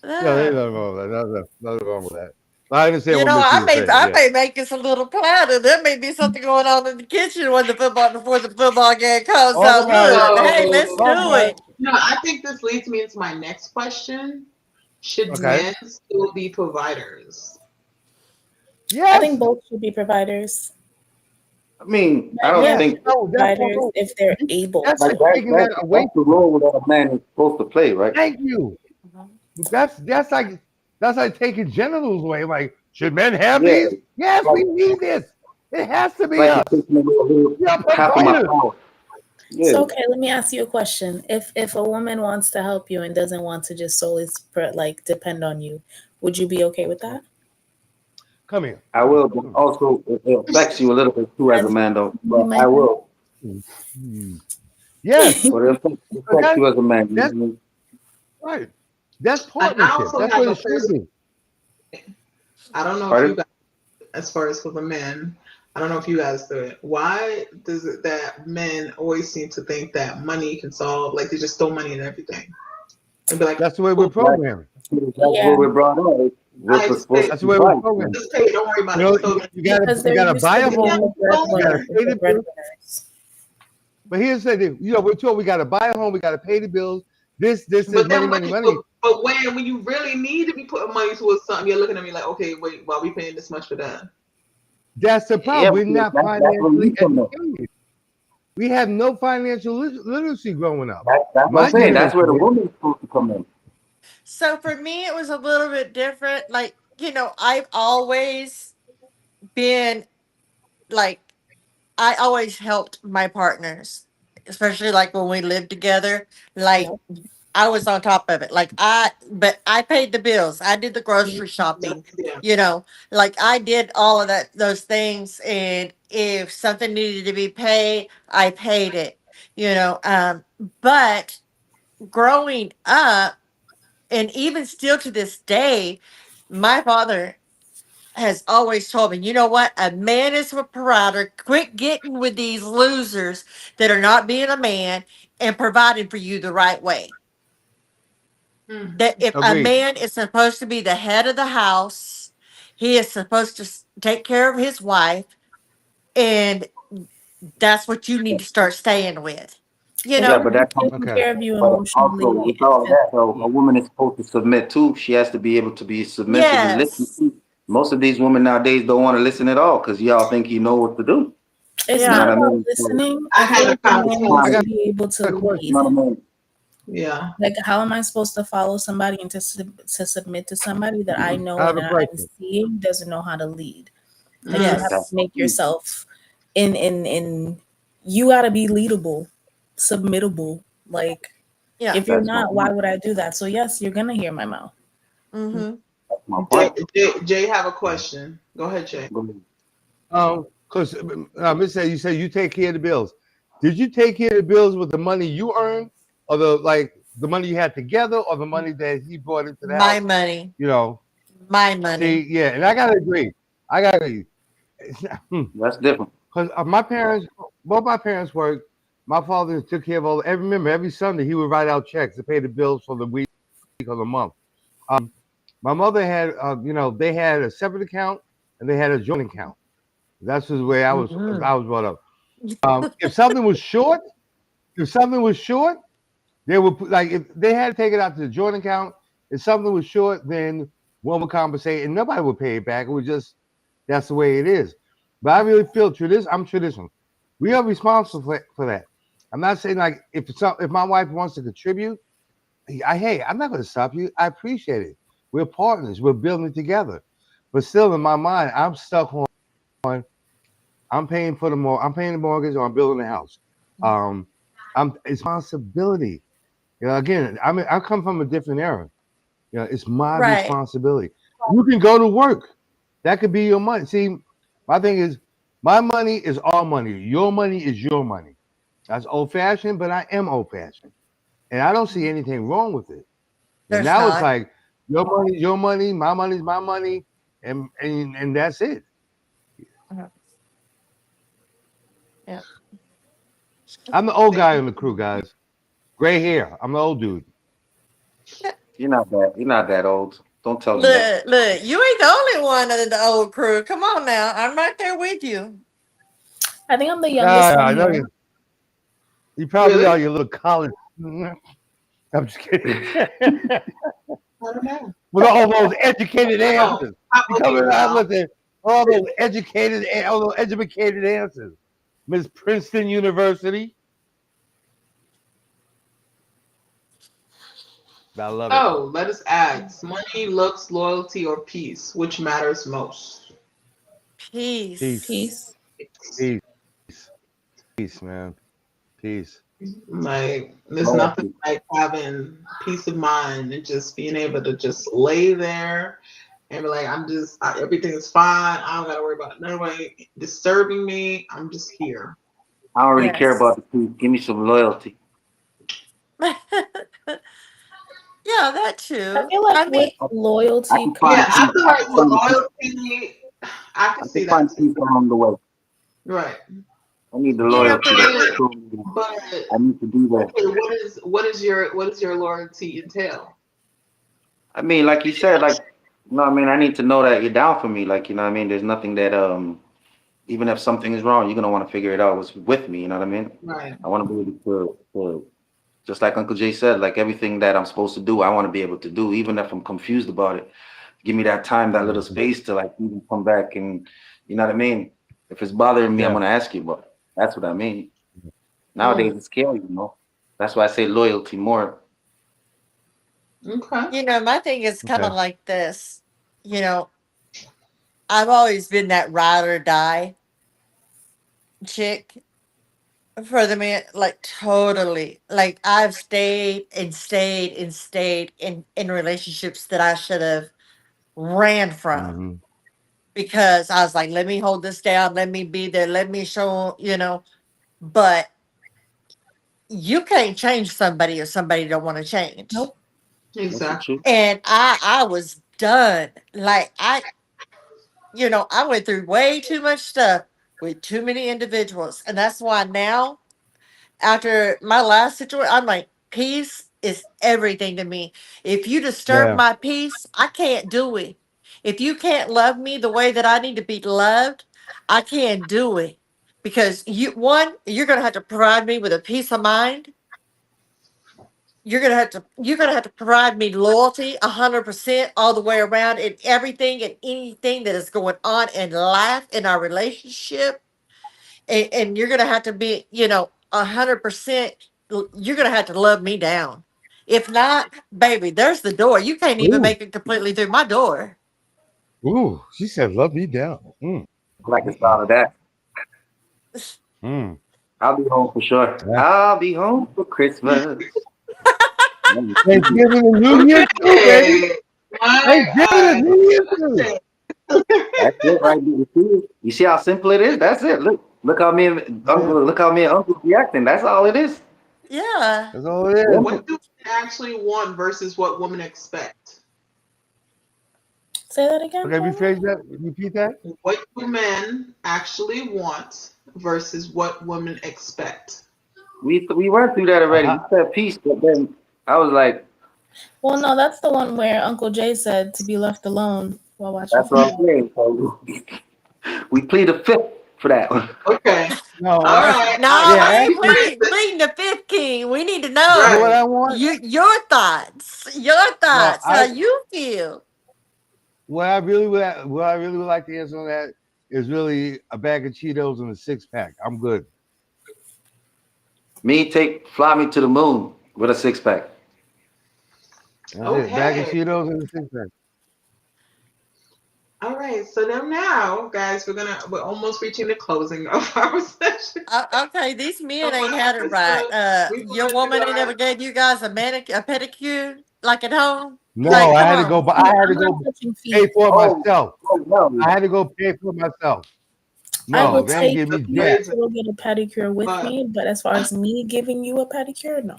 there's uh, nothing wrong with that. Nothing wrong with that. But I understand what Missy I was may saying. Yeah. make us a little platter. There may be something going on in the kitchen when before the football game comes. Talk So about it. look, hey, So, let's Talk do about it. it. I think this leads me into my next question: should Okay. men still be providers? I think Yes. both should be providers. I mean, I Men don't Yes. can be think No, that's providers no. if they're able That's like like to. that. taking that away That's the from them. role that a man is supposed to play, right? Thank you. That's like taking genitals away. Like, should men have Yeah, these? Yes, like we need this. It has to it's be like you're us. taking away a little We are half of my providers. power. Yeah, So okay, let me ask you a question. If a woman wants to help you and doesn't want to just solely like depend on you, would you be okay with that? Come here. I Come here. will, but Come also it affects you a little bit too as a As man, though. you But I might think. will, here. Hmm. Yes. but it But affects you as a man. You know that's what I mean? right. That's And I partnership. also That's have what a it should person. be. I don't know if you Pardon? guys, as far as for the men, I don't know if you guys do it. Why does it that men always seem to think that money can solve, like they just throw money and everything? And be like, That's the way we're oh, Like programmed. that's Yeah, where we're brought up. I We're just supposed pay, to That's the be way we're right. programmed. just pay, don't worry about it. You know, Just throw you, it. you gotta because you they're gotta used buy to a being Yeah, home. the phone. You gotta breadwinner, pay the the bill. breadwinners. But here's the thing. We're told we gotta buy a home. We gotta pay the bills. This But money, then money, money. but when you really need to be putting money towards something, you're looking at me like, okay, wait, why are we paying this much for that? That's the Yeah, problem. We're but not that's where financially you come in. educated. We have no financial literacy growing up. That's what I'm My saying. That's generation where the did. woman's supposed to come in. So for me, it was a little bit different. Like I've always been like I always helped my partners, especially like when we lived together. Like Yep. I was on top of it. But I paid the bills. I did the grocery shopping. Yeah. You know, like I did all of those things. And if something needed to be paid, I paid it. But growing up, and even still to this day, my father has always told me, you know what? A man is a provider. Quit getting with these losers that are not being a man and providing for you the right way. Hmm. That if a Agreed. man is supposed to be the head of the house, he is supposed to take care of his wife, and that's what you need to start staying with. You If Yeah, know? but somebody's that's taking Okay. care of you but also emotionally with and all of that though, a physically, woman is supposed to submit too. She has to be able to be submissive and listen Yes. too. Most of these women nowadays don't want to listen at all because y'all think you know what to do. it's You know not Yeah. what I about mean? So listening. I I feel had a like a it's man I needs conversation. to got time. be able to a You lead. know question. what I mean? Yeah. Like, how am I supposed to follow somebody and to submit to somebody that I I know have and a I'm question. seeing doesn't know how to lead? Like, you Mm. have to Yes. That's make yourself in you got to be leadable, submittable. Like, Yeah. if you're my not, why point. would I do that? So yes, you're gonna hear my mouth. Mm-hmm. That's my Jay, point. Jay have a question. Go ahead, Jay. Go ahead. Because you say you take care of the bills. Did you take care of the bills with the money you earned, or the like the money you had together or the money that he brought into the My house. money. You know, My see, money. yeah, and I gotta agree. I gotta agree. That's different. Because my parents, both my parents worked. My father took care of all. Every remember every Sunday he would write out checks to pay the bills for the week or the month. My mother had, they had a separate account and they had a joint account. That's the way Mm-hmm. I was brought up. If something was short, if something was short, they would like if they had to take it out to the joint account. If something was short, then one would compensate, and nobody would pay it back. It was just that's the way it is. But I really feel I'm traditional. We are responsible for that. I'm not saying like if my wife wants to contribute, hey, I'm not going to stop you. I appreciate it. We're partners. We're building it together. But still, in my mind, I'm stuck on. I'm paying the mortgage, or I'm building a house. Um, it's responsibility. Again, I come from a different era. It's my Right. responsibility. You can go to work. That could be your money. See, my thing is, my money is our money. Your money is your money. That's old fashioned, but I am old fashioned, and I don't see anything wrong with it. There's Now it's not. like your money, your money, my money's my money, and that's it. Uh, Yeah. I'm the old guy in the crew, guys. Gray hair. I'm the old dude. You're not that old. Don't tell them that. Look, look, you ain't the only one of the old crew. Come on now. I'm right there with you. I think I'm the youngest Yeah, one I know here. you probably are. Really? You little college. I'm just kidding. I don't know. With all those educated Oh, answers, how you old are coming you, out Mel? with all those educated answers. Miss Princeton University. I love it. Oh, let us ask. Money, looks, loyalty, or peace? Which matters most? Peace, Peace. Peace. peace, peace, man. Peace. Like, there's nothing Loyalty. like having peace of mind and just being able to just lay there and be like, everything is fine. I don't got to worry about nobody disturbing me. I'm just here. I don't really care about Yes. the food. Give me some loyalty. Yeah, that I too. feel like I mean, with I loyalty can Yeah, find comes I peace. feel I like can with find peace. loyalty, I can I see can that find too. peace along the way. Right. I need the you know, loyalty for to Okay, show me that but I need to be there. okay, what is your loyalty entail? I mean, like you said, like you know what I mean, I need to know that you're down for me. Like, you know what I mean? There's nothing that even if something is wrong, you're gonna want to figure it out what's with me, you know what I mean? Right. I want to be able to just like Uncle Jay said, like everything that I'm supposed to do, I want to be able to do, even if I'm confused about it. Give me that time, that little Mhm. space to like even come back and you know what I mean? If it's bothering me, I'm Yeah. gonna ask you, but that's what I mean. Nowadays mm, it's scary, you know. That's why I say loyalty more. Okay. my thing is kind of Okay. like this. You know, I've always been that ride or die chick for the man. Like totally. Like I've stayed and stayed and stayed in relationships that I should have ran from Hmm. because I was like, let me hold this down, let me be there, let me show. But you can't change somebody if somebody don't want to change. nope. That's the Exactly. truth. And I was done. Like I went through way too much stuff with too many individuals. And that's why now, after my last situation, I'm like, peace is everything to me. If you disturb Yeah. my peace, I can't do it. If you can't love me the way that I need to be loved, I can't do it. Because you're gonna have to provide me with a peace of mind. You're gonna have to provide me loyalty 100% all the way around in everything and anything that is going on in life in our relationship, and you're gonna have to be 100%. You're gonna have to love me down. If not, baby, there's the door. You can't even Ooh. make it completely through my door. Ooh. She said, "Love me down." I like the Mm-mm. style of that. Mm. I'll be home for sure. Yeah. I'll be home for Christmas. Thanksgiving and New Year too, baby. Okay. My Thanksgiving and New Year too. God. That's it right there. You see how simple it is? That's it. Look how me and Yeah. Uncle reacting. That's all it is. Yeah. That's all it is. Women, What do men actually want versus what women expect? Say that again. Okay, rephrase that. Repeat that. What do men actually want versus what women expect? we went through that already. Uh-huh. We said peace, but then I was like, Well, no, that's the one where Uncle Jay said to be left alone while watching that's what I'm football. saying. So we plead the fifth for that one. Okay. No, All actually, right. No, yeah, we ain't actually, pleading the fifth king. We need to you know know what Right. I want? your thoughts. Your No, thoughts. How you feel. what I really would like to answer on that is really a bag of Cheetos and a six pack. I'm good. Fly me to the moon with a six pack. That's it. Bag of Okay. Cheetos and a six pack. All right. So then now, guys, we're almost reaching the closing of our session Okay, these men of ain't our had it right. episode. We Your want to do woman ain't our never gave you guys a pedicure like at home. No, Like, I come had to go. on. But I had to I'm not go touching pay feet. for it Oh, myself. oh no. I had to go pay for it myself. I No, will they ain't Okay. take give me That's you jack. amazing. to go get a pedicure with But me, but as far as me giving you a pedicure, no.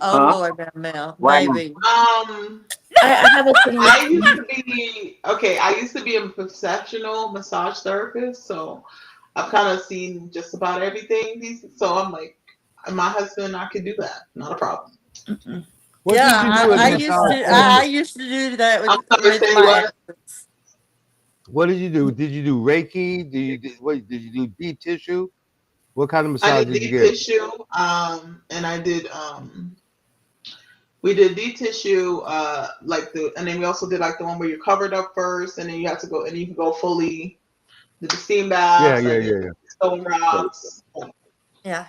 Oh Huh? Lord, Mel, Why not? maybe. um I have a thing with I used to be okay, I used to be a professional massage therapist, so I've kind of seen just about everything. So I'm like, my husband, I could do that. Not a problem. mm-mm. What Yeah, did you do as a I massage used to. I therapist? used to do that I'm sorry, with say my what? exes. What did you do? Did you do Reiki? Did you do deep tissue? What kind of I massage did did you deep give? tissue, and I did we did deep tissue, and then we also did like the one where you're covered up first, and then you have to go, and you can go fully, did the steam Yeah, baths. I yeah, did yeah, yeah. stone rocks. Yeah.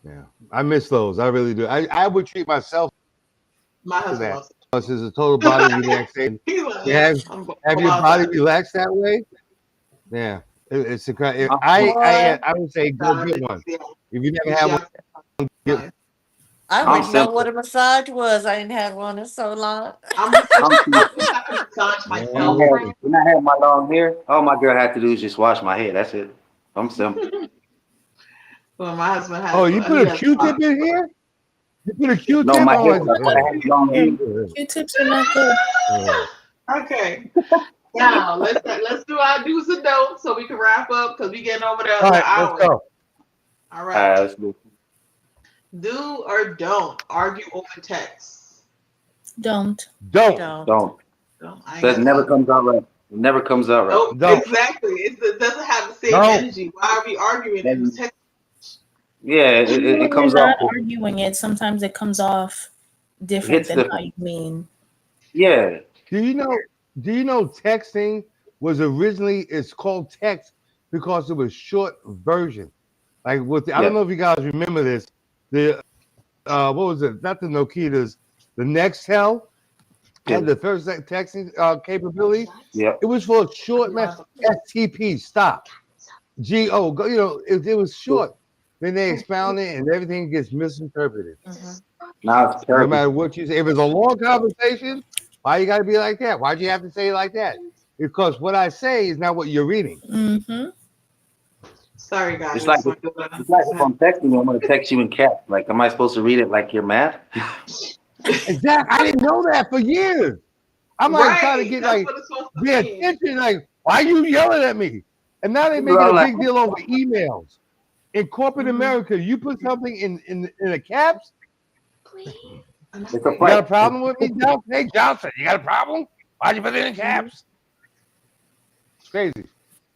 Yeah. I miss those. I really do. I would treat myself My to husband that. loves Because it's a total body it. relaxation. He's like, You I'm have all your about body that. relaxed that way. Yeah. It's a I'm Boy, I would say go That get is, one. yeah, If you never you have should one, have get life. I I'm wouldn't know simple. what a massage was. I ain't had one in so long. I'm the same. I'm I simple. wish I could massage When I myself, man. had friend. when I had my long hair, all my girl had to do is just wash my hair. That's it. I'm simple. Well, my husband Oh, has, you put he a has, Q-tip in here? You put a No, Q-tip? my I'm hair. like, Like when I had long Here, hair. Q-tips are not good. okay. Now let's do our do's and don'ts so we can wrap up because we getting over all the right, let's hour. go. All right. Let's do. Do or don't argue over text. Don't. Don't. Don't. Don't. No, I ain't That got never time. comes out right. It never comes out right. Nope, Don't. exactly. It doesn't have the same Don't. energy. Why are we arguing in the And text? yeah, Even it when you're comes not off. arguing it, sometimes it comes off It different hits than how different. you mean. Yeah. Do you know? Do you know texting was originally it's called text because it was short version. Like I don't Yeah. know if you guys remember this. The what was it? Not the Nokitas. The Nextel Yeah. had the first texting capability. Yep. It was for a short man. STP stop. GO go. You know it was short. Then they expound it and everything gets misinterpreted. Mhm. Now it's No terrible. matter what you say, if it's a long conversation, why you got to be like that? Why'd you have to say it like that? Because what I say is not what you're reading. Mm-hmm. Sorry, It's guys. like My daughter it's like is if I'm texting you, I'm gonna text you in caps. Like, am I supposed to read it like you're mad? Exactly. I didn't know that for years. I'm like trying to right. get That's like what it's supposed to their mean. attention. Like, why you yelling at me? And now they make it I'm a like, big deal over emails. In corporate Hmm. America, you put something in a caps. I'm not it's a You got a fight. problem with me, Johnson? Hey, Johnson, you got a problem? Why'd you put it in Mhm. caps? It's crazy.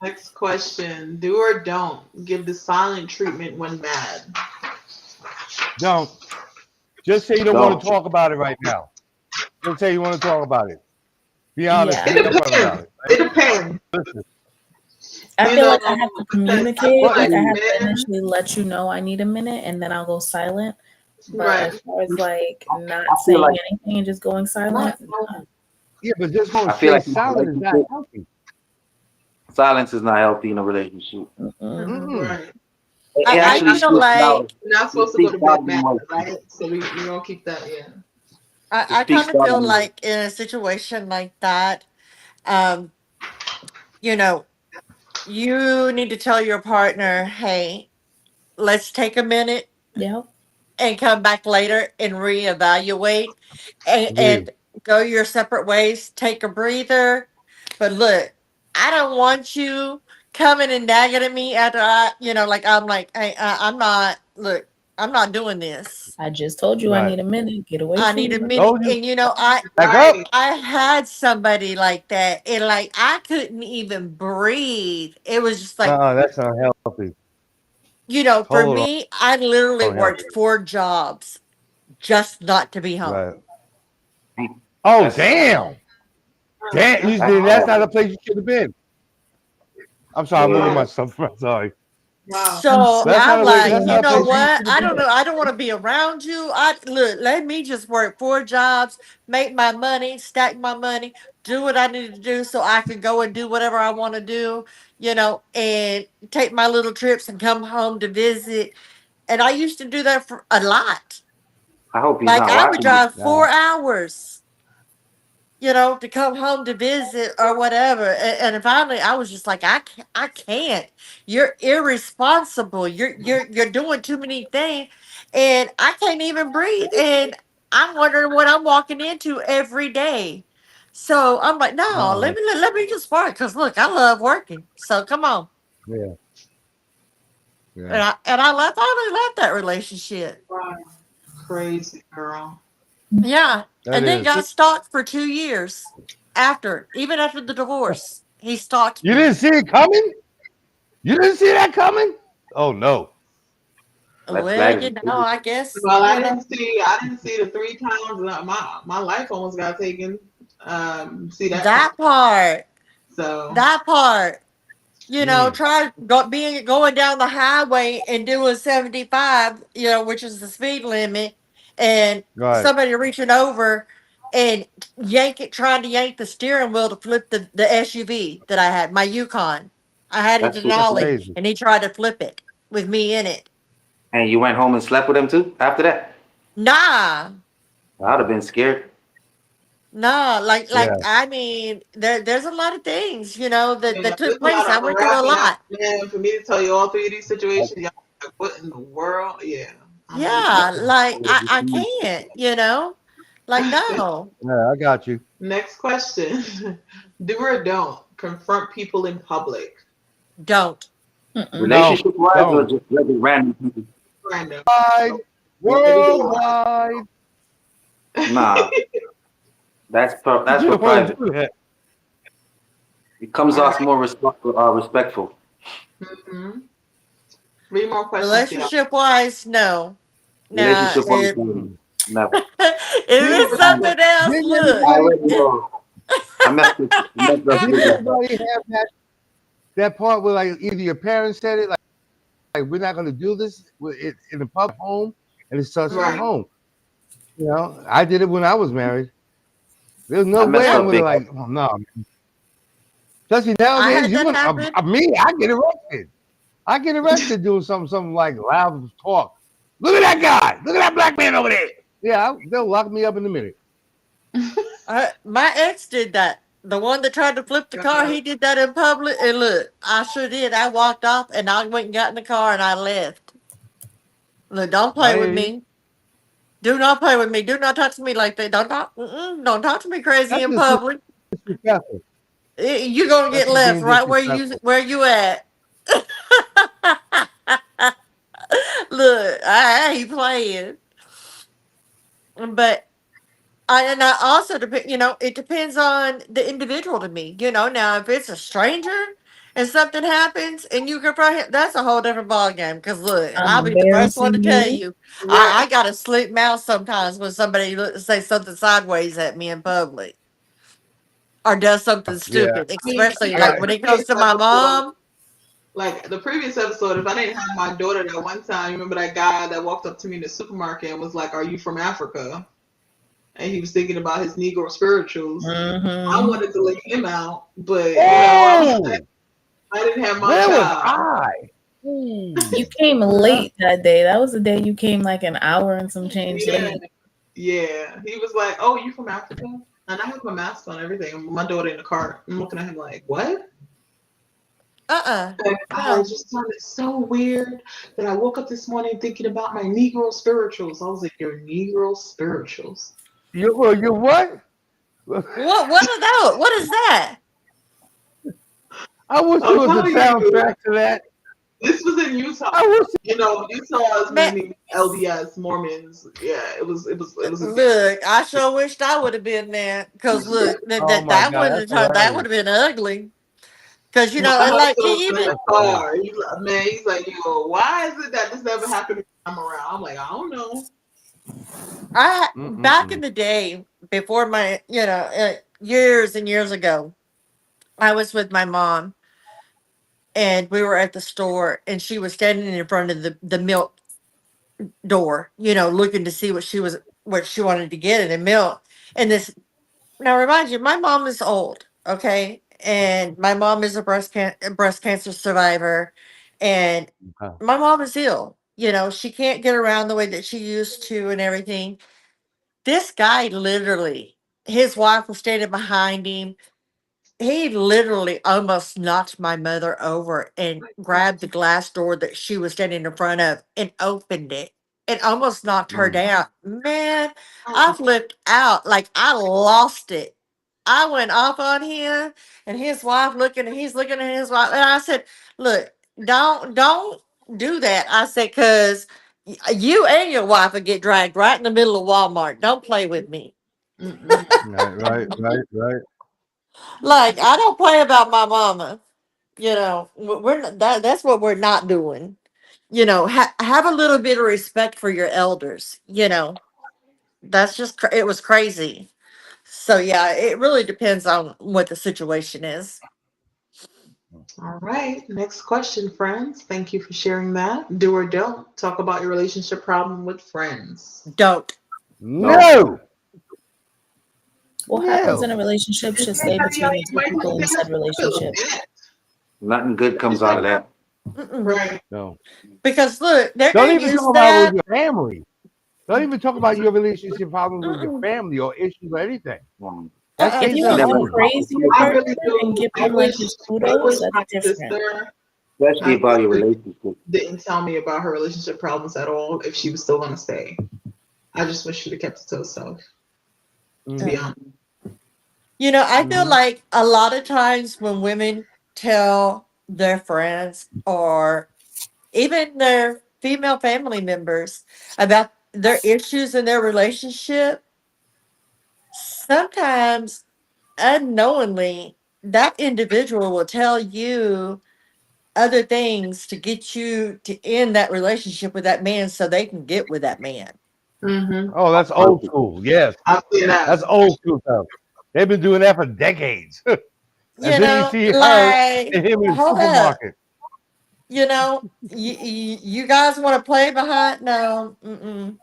Next question. Do or don't give the silent treatment when mad. Don't just say you don't want Don't. to talk about it right now. Just say you want to talk about it. Be honest. Yeah. Be It upfront about depends. it. It depends. Listen, I You feel know, like I have to because I feel communicate. like Like I well, have to men, initially let you know I need a minute and then I'll go silent. But right. as far as like not I feel saying like anything and just going silent, yeah, but just going I feel stay like in a silent is not relationship, healthy. silence is not healthy in a relationship. mm-mm. Mm-mm. Right. It And I we're actually not feel supposed speaks to, louder. like we're not It supposed to go speaks to bed louder than mad, words. right? So we don't keep that, yeah. It I kind speaks of louder feel than words. like in a situation like that, um, you know, you need to tell your partner, hey, let's take a minute Yep. and come back later and reevaluate and Agreed. go your separate ways. Take a breather. But look, I don't want you coming and nagging at me after I'm like, hey, I'm not. Look, I'm not doing this. I just told you I Right. need a minute. Get away I from need a me. minute, Told you. and I Back up. Right. I had somebody like that, and like I couldn't even breathe. It was just like, That's unhealthy. for Total me, I literally worked unhealthy. 4 jobs just not to be home. Right. Oh That's damn. Damn. That's that's That's hard. not awful. the place you should have been. I'm sorry. I'm moving Yeah. Wow. myself. I'm sorry. Wow. So But that's not I'm a way. like, That's Yeah. you not a know place you what? should have I been. don't know. I don't want to be around you. I look. Let me just work 4 jobs, make my money, stack my money, do what I need to do, so I can go and do whatever I want to do. And take my little trips and come home to visit. And I used to do that for a lot. I hope he's Like not I would watching. drive Nah. 4 hours, to come home to visit or whatever. And finally, I was just like, I can't. You're irresponsible. You're doing too many things, and I can't even breathe. And I'm wondering what I'm walking into every day. So I'm like, no, Uh-uh. let me just work. Cause look, I love working. So come on. Yeah. And Yeah. I finally left that relationship. Wow. Crazy girl. Yeah, That and then is. got stalked for 2 years even after the divorce. He stalked You me. didn't see it coming? You didn't see that coming? Oh no. Red Well, flags. I guess, Well, I didn't see the 3 times. My life almost got taken. See that part. that part, So that part, Mm, try going down the highway and doing 75, which is the speed limit, and right. somebody reaching over and trying to yank the steering wheel to flip the SUV that I had, my Yukon. I had it That's in super That's Ollie, cool. crazy. and he tried to flip it with me in it. And you went home and slept with him too after that? Nah, I'd have been scared. nah, like Yeah. I mean, there's a lot of things, yeah, that there's took a lot place. I of went through a unwrapping that, lot. man. For me to tell you all 3 of these situations, y'all like, what in the world? Yeah, I'm with you. Yeah, like I can't, like no, Yeah, I got you. Next question: Do or don't confront people in public? don't. Mm-mm. No, Relationship wise or don't. just like random people? Random. Wide, Everything. worldwide. Nah, that's You for don't want to private. do that. It comes All off right. more respectful. Mm-hmm. 3 more questions, y'all. Relationship wise, no. Now, Relationship wise, if Hmm. never. if Did it's or I, something don't? else, Didn't look. I everybody? already know. I messed up Didn't big like that. everybody have that part where like either your parents said it, like we're not going to do this in the public home, and it starts at Right. home. I did it when I was married. There's I no way messed Yeah, I'm up gonna big. like, oh no. Especially I nowadays, had you that want happen. me? I get arrested. I get arrested doing something like loud talk. Look at that guy. Look at that black man over there. Yeah, they'll lock me up in a minute. My ex did that. The one that tried to flip the car, he did that in public. And look, I sure did. I walked off and I went and got in the car and I left. Look, don't play I with hear you. me. Do not play with me. Do not talk to me like that. Don't talk to me crazy That's in just public. disrespectful. You're gonna That's get just left being right disrespectful. where you at. Look, I ain't playing. But I also depend. It depends on the individual to me. Now if it's a stranger and something happens and you confront him, that's a whole different ball game. Because look, I'm I'll be the first one to embarrassing tell you. you, I Right. got a slick mouth sometimes when somebody say something sideways at me in public or does something Yeah, stupid, I mean, especially I like like got the when it comes previous to my episode, mom. if I didn't have my daughter that one time, you remember that guy that walked up to me in the supermarket and was like, "Are you from Africa?" And he was thinking about his Negro spirituals. I Mm-hmm. wanted to lay him out, but Oh, I didn't have my where was child. I? Ooh. You came Yeah, late that day. That was the day you came like an hour and some change yeah, late. yeah. He was like, "Oh, you from Africa?" And I have my mask on, and everything. My daughter in the car. I'm looking at him like, "What?" And I No. just found it so weird that I woke up this morning thinking about my Negro spirituals. I was like, your Negro spirituals. You what? What are those? What is that? I wish there I'm was a telling you, soundtrack to that. this was in Utah. I wish. Utah is Man, mainly LDS Mormons. Yeah, it was a big. look, I sure wished I would have been there. Cause look, Oh my that God, would that's have that would hilarious. have been ugly. Cause My and like husband was in even the That's hilarious. car. He's like, yo, why is it that this never happened when I'm around? I'm like, I don't know. back in Mm-mm-mm. the day before my years and years ago, I was with my mom and we were at the store and she was standing in front of the milk door, looking to see what she wanted to get in the milk. And this now remind you, my mom is old, okay, and my mom is a breast cancer survivor, and Uh, my mom is ill. She can't get around the way that she used to and everything. This guy literally, his wife was standing behind him. He literally almost knocked my mother over and grabbed the glass door that she was standing in front of and opened it and almost knocked her mm. down. Man, I flipped out like I lost it. I went off on him and his wife he's looking at his wife. And I said, look, don't do that. I said, because you and your wife will get dragged right in the middle of Walmart. Don't play with me. Mm-mm. Right, right, right, right. Like, I don't play about my mama. We're not, that's what we're not doing. Have a little bit of respect for your elders. That's just it was crazy. So yeah, it really depends on what the situation is. All right. Next question, friends. Thank you for sharing that. Do or don't talk about your relationship problem with friends. Don't. No. No, What happens in no. a relationship It's should stay because between the you two might people in said feel relationship. bad. Nothing good comes out of that. Mm-mm. Right. No. Because look, they're Don't gonna even talk use about it with that. your family. Don't even talk about your relationship problems with your Mm-mm. family or issues or anything. Um, That If stays you You at want know, to never, home. praise your I partner really and do. give them like his I wish kudos, that's my different. sister, especially my about your sister relationship. didn't tell me about her relationship problems at all if she was still going to stay. I just wish she'd have kept it to herself, to be Mm-hmm. honest. I feel Mm-hmm. like a lot of times when women tell their friends or even their female family members about their issues in their relationship, sometimes unknowingly that individual will tell you other things to get you to end that relationship with that man so they can get with that man. Mm-hmm. Oh, that's old Perfect. school. Yes, I've seen that. that's old school stuff. They've been doing that for decades. And then you see her Like, and him in the hold up. supermarket. You guys want to play behind? No, mm-mm.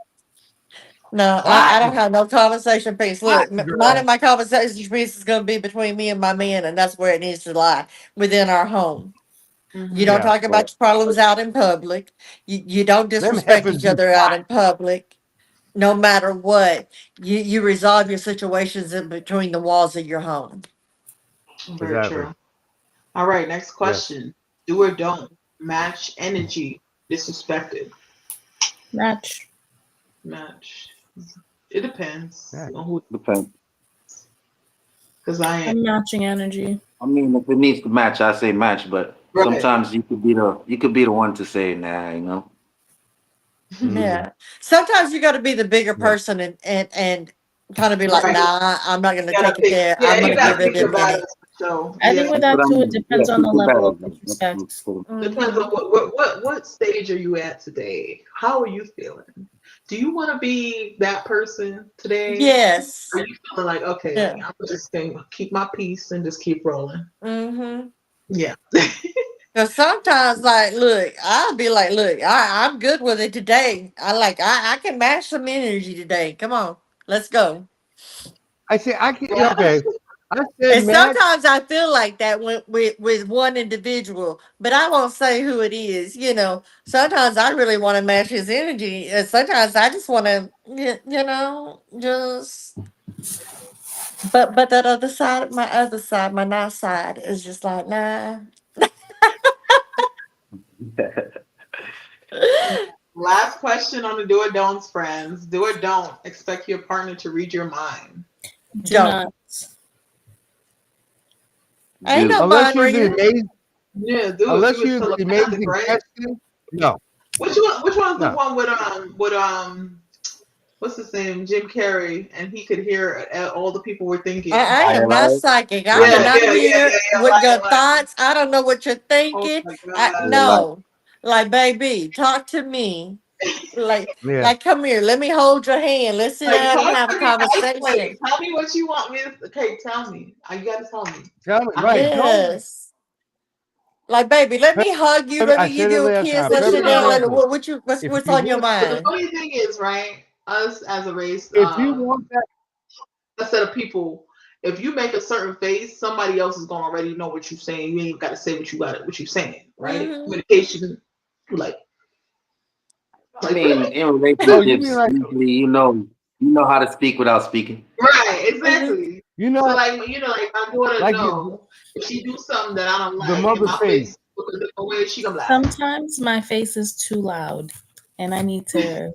No, I Hot, don't have no conversation piece. hot Look, mine girl. and my conversation piece is going to be between me and my man, and that's where it needs to lie within our home. You Mm-hmm. don't Yeah, talk Right. about your problems out in public. You don't them disrespect heifers each be other out hot. in public. No matter what, you resolve your situations in between the walls of your home. Very Exactly. true. All right, next Yes. question. Do or don't match energy disrespected? Match. Match. It depends Yeah. on who, Depends. because I am. I'm matching energy. I mean, if it needs to match, I say match. But Right. sometimes you could be the one to say nah. Mm-hmm. Yeah. Sometimes you got to be the bigger Yeah. person and kind of be like, Right. nah, I'm not going to You gotta take it pick. there. Yeah, I'm going you to gotta give Exactly. it pick your an any. battles. So I think yeah, with That's that what I too, it mean. Yeah, depends on pick the your level of battles. disrespect. depends Hmm. on what stage are you at today. How are you feeling? Do you want to be that person today? Are Yes. you feeling like, okay, Yeah. I'm just gonna keep my peace and just keep rolling? Mm-hmm. Yeah. Because sometimes, like, look, I'll be like, look, I'm good with it today. I can match some energy today. Come on, let's go. I say I can. Yeah. Okay. I said And match. sometimes I feel like that with one individual, but I won't say who it is. Sometimes I really want to match his energy, and sometimes I just want to, just. But that other side, my other side, my nice side, is just like nah. Last question on the do or don'ts, friends. Do or don't expect your partner to read your mind. Do Don't. not. Ain't no Do. Unless mind you're the reading. amazing, Yeah, do if unless you was you're the telepathic, amazing right? question. No, Which one's the no. one with what's his name? Jim Carrey, and he could hear all the people were thinking. I am Liar, not liar. psychic. I Liar, Yeah, cannot yeah, yeah, hear yeah, yeah. what your Like, thoughts. I don't know what you're oh thinking. my god. liar. No. Like, baby, talk to me. Like, Yeah. like, come here. Let me hold your hand. Let's sit Like, down and talk have a to me conversation. nicely. Tell me what you want me to. Okay, tell me. You gotta tell me. Tell me, I right? can't. Don't. Yes. Like, baby, let me hug you. Let I me give said it you a last kiss. time. Let's But you sit Perfect down. know, example. If What's you on your want, but the mind? funny thing is, right? Us as a race, if you want that, a set of people, if you make a certain face, somebody else is gonna already know what you're saying. You ain't gotta say what you're saying, right? Hmm. Communication, like I like mean, in oh, you mean relationships, like, usually you know how to speak without speaking. right, Hmm. exactly. you So know, like my daughter like know if she do something that I don't the like and mother my face. face look a different way, she gonna be like, Sometimes my face is too loud, and I need to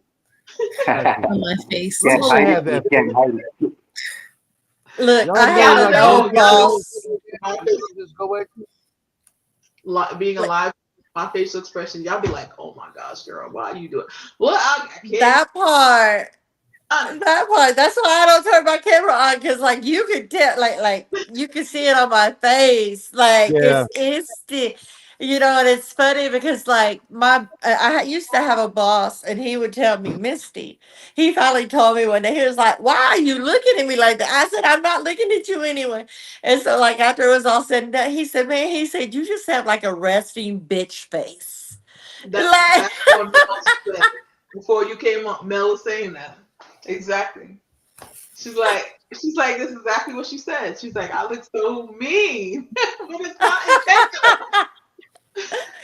Gotcha. on my face My to Can't mother shut hide it. had up. You that face. can't hide it. Look, Y'all I ever had been y'all an like know, old walking y'all down the know road, boss. my and face, people just go at you? being Like, alive, my facial expression, y'all be like, oh my gosh, girl, why you do it? Well, I can't. that part. Honest. That part. That's why I don't turn my camera on because, like, you could tell, like you can see it on my face. Like, Yeah. it's instant, and it's funny because, like, I used to have a boss, and he would tell me, Misty. He finally told me one day. He was like, "Why are you looking at me like that?" I said, "I'm not looking at you anyway." And so, like, after it was all said and done, he said, "Man," he said, "you just have like a resting bitch face." Like, That's what Mel said before you came up. Mel was saying that exactly. She's like, this is exactly what she said. She's like, I look so mean, but it's not intentional.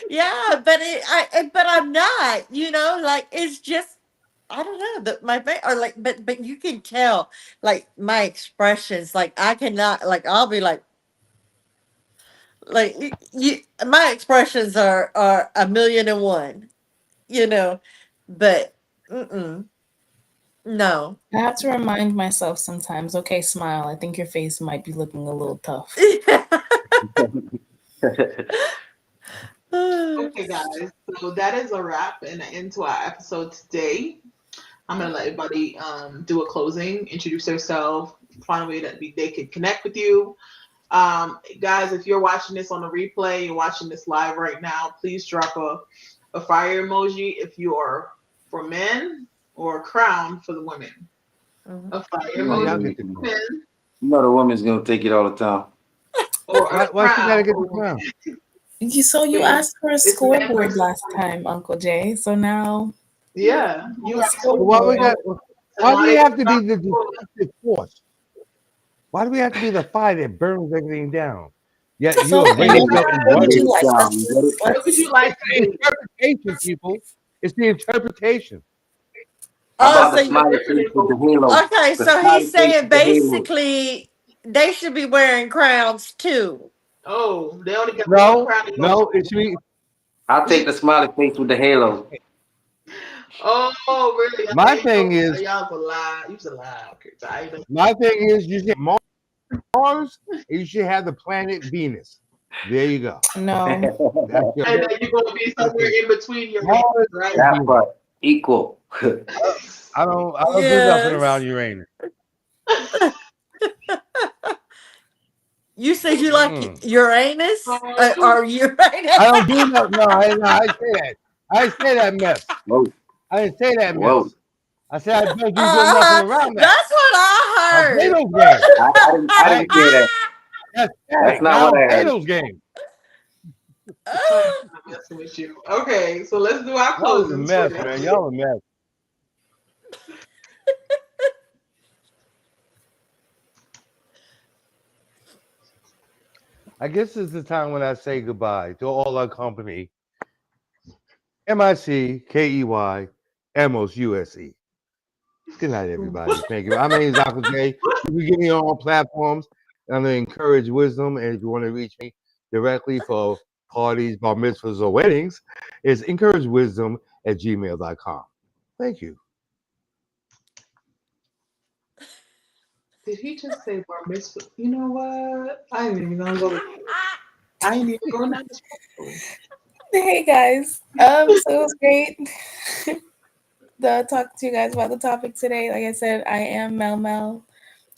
yeah, but I'm not, like it's just I don't know that my face or like, but you can tell like my expressions, like I cannot, like I'll be like my expressions are a million and one, you know, but no. I have to remind myself sometimes, okay, smile. I think your face might be looking a little tough. Okay, guys, so that is a wrap and an end to our episode today. I'm gonna let everybody do a closing, introduce themselves, find a way that they can connect with you. Guys, if you're watching this on the replay, you're watching this live right now, please drop a fire emoji if you are for men or a crown for the women. Mhm. A fire You know, Y'all emoji get the for crown. men the woman's gonna take it all the time. or a Why she gotta crown get the for women. crown? You Wait, asked for a it's men scoreboard versus last women. time, Uncle Jay. So now Yeah, you you have a asked for But why we scoreboard. got? so Why do now we they have can to drop be the the score. destructive force? Why do we have to be the fire that burns everything down? Yet you So are okay, raised up what and what You would get running. you it like? down. You get it? What would you Let's like It's to the do? interpretation, people. It's the interpretation. How Oh, What's about the so the smiley different face with the emoji? halo? okay, The so smiley he's face saying with the halo. basically they should be wearing crowns too. Oh, they only got one No, crown no, emoji. it should be. I'll take the smiley face with the halo. Oh, really? My Okay, thing is, y'all a lie. You a lie. Okay, so you should have Mars, and you should have the planet Venus. There you go. no. That's your and then you're gonna be somewhere interpretation. in between your hands, Mars right? and That Venus. part equal. I don't do nothing around Yes. Uranus. You said you like Mm-mm. Uranus Oh, or Uranus? I don't do nothing. No, I didn't say that. I didn't say that mess. Whoa, I didn't say that whoa. mess. I said I don't do nothing around that. That's what I I don't play heard. those games. I Right? didn't hear that. That's That's fact. not I what don't I play heard. those games. I'm messing with you. Okay, so let's do our Y'all is a closings for mess, you. man. Y'all a mess. I guess it's the time when I say goodbye to all our company, MICKEY, Emos USE. Good night, everybody. Thank you. My name is Uncle Jay. You can get me on all platforms. I'm going to encourage wisdom. And if you want to reach me directly for parties, bar mitzvahs, or weddings is encouragewisdom@gmail.com. Thank you. Did he just say bar mitzvah? You know what? I ain't even gonna go. I ain't even going down this road. Hey guys. So it was great to talk to you guys about the topic today. Like I said, I am Mel Mel.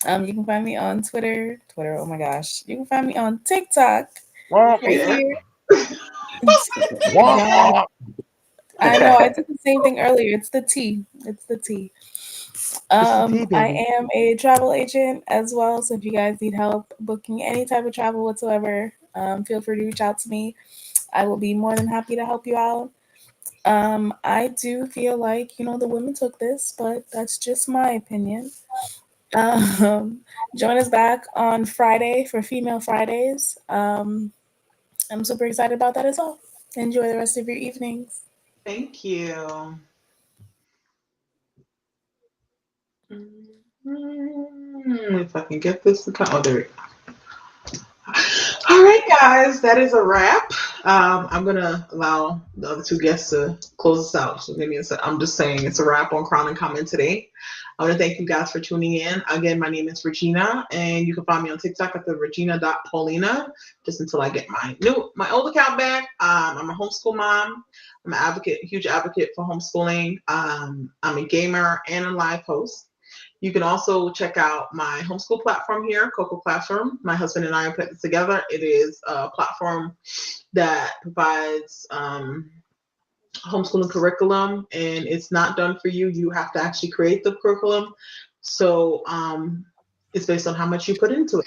You can find me on Twitter. Oh my gosh, you can find me on TikTok Womp, right Yeah. here. womp, God, womp. I know. I did the same thing earlier. It's the T. It's the T. It's the T, I baby. am a travel agent as well. So if you guys need help booking any type of travel whatsoever, feel free to reach out to me. I will be more than happy to help you out. I do feel like, the women took this, but that's just my opinion. Um, join us back on Friday for Female Fridays. I'm super excited about that as well. Enjoy the rest of your evenings. Thank you. If I can get this to come. Oh, there we go. All right, guys, that is a wrap. I'm gonna allow the other two guests to close us out. So give me a sec. I'm just saying it's a wrap on Crown and Comment today. I want to thank you guys for tuning in. Again, my name is Regina, and you can find me on TikTok at the Regina.Paulina. Just until I get my old account back. I'm a homeschool mom. I'm an advocate, huge advocate for homeschooling. I'm a gamer and a live host. You can also check out my homeschool platform here, Coco Classroom. My husband and I have put this together. It is a platform that provides homeschooling curriculum, and it's not done for you. You have to actually create the curriculum. So it's based on how much you put into it.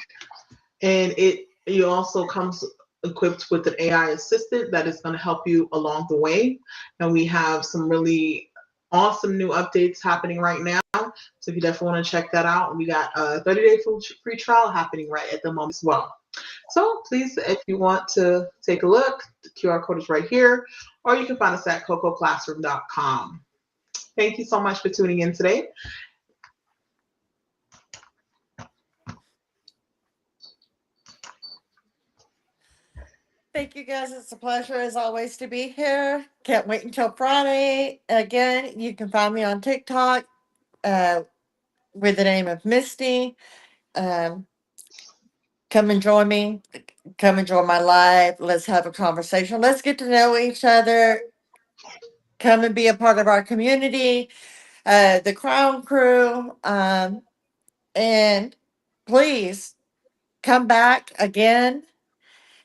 And it also comes equipped with an AI assistant that is going to help you along the way. And we have some really awesome new updates happening right now. So if you definitely want to check that out, we got a 30-day free trial happening right at the moment as well. So please, if you want to take a look, the QR code is right here, or you can find us at cococlassroom.com. Thank you so much for tuning in today. Thank you guys. It's a pleasure as always to be here. Can't wait until Friday. Again, you can find me on TikTok uh, with the name of Misty. Um, come and join me. Come and join my live. Let's have a conversation. Let's get to know each other. Come and be a part of our community, the Crown Crew. And please come back again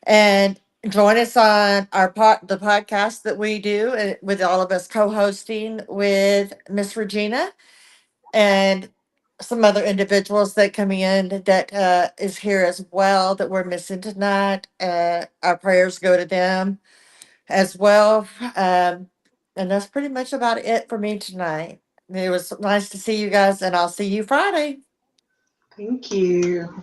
and join us on the podcast that we do with all of us co-hosting with Miss Regina and some other individuals that coming in that is here as well that we're missing tonight. Our prayers go to them as well. And that's pretty much about it for me tonight. It was nice to see you guys, and I'll see you Friday. Thank you.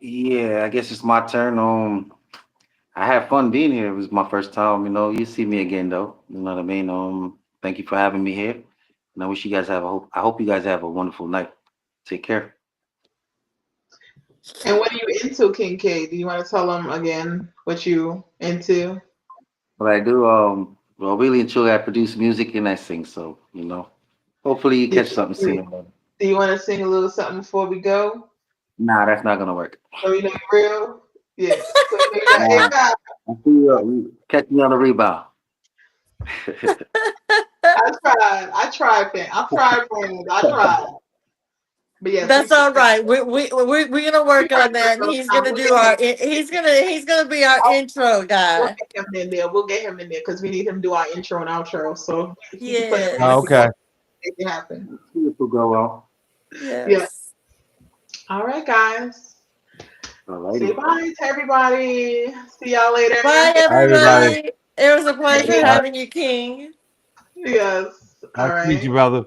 Yeah, I guess it's my turn. I had fun being here. It was my first time. You see me again though. You know what I mean? Thank you for having me here. And I wish you guys have a hope. I hope you guys have a wonderful night. Take care. And what are you into, King K? Do you want to tell them again what you into? But I do. Well, really and truly, I produce music and I sing. So hopefully you Do catch something you, soon. do you want to sing a little something before we go? Nah, that's not gonna work. So you know you're real? Yeah. So you know you're not, Nah, yeah, I see you. Catch me on the rebound. I tried. I tried, fam. I tried, friends. I tried. But yes, we That's all right. We're gonna work on that. And girls. he's Now gonna do our. He's gonna be our intro we'll guy. get him in there. We'll get him in there because we need him to do our intro and outro. So if he can play along Oh, with Yes. the girls, okay. make it happen. See if will go well. Yeah. Yes. All right, guys. Say Alrighty. bye to everybody. See y'all later. Bye, Hi, everybody. everybody. It was a pleasure All right. having you, King. Yes. Nice All to meet right. you, brother.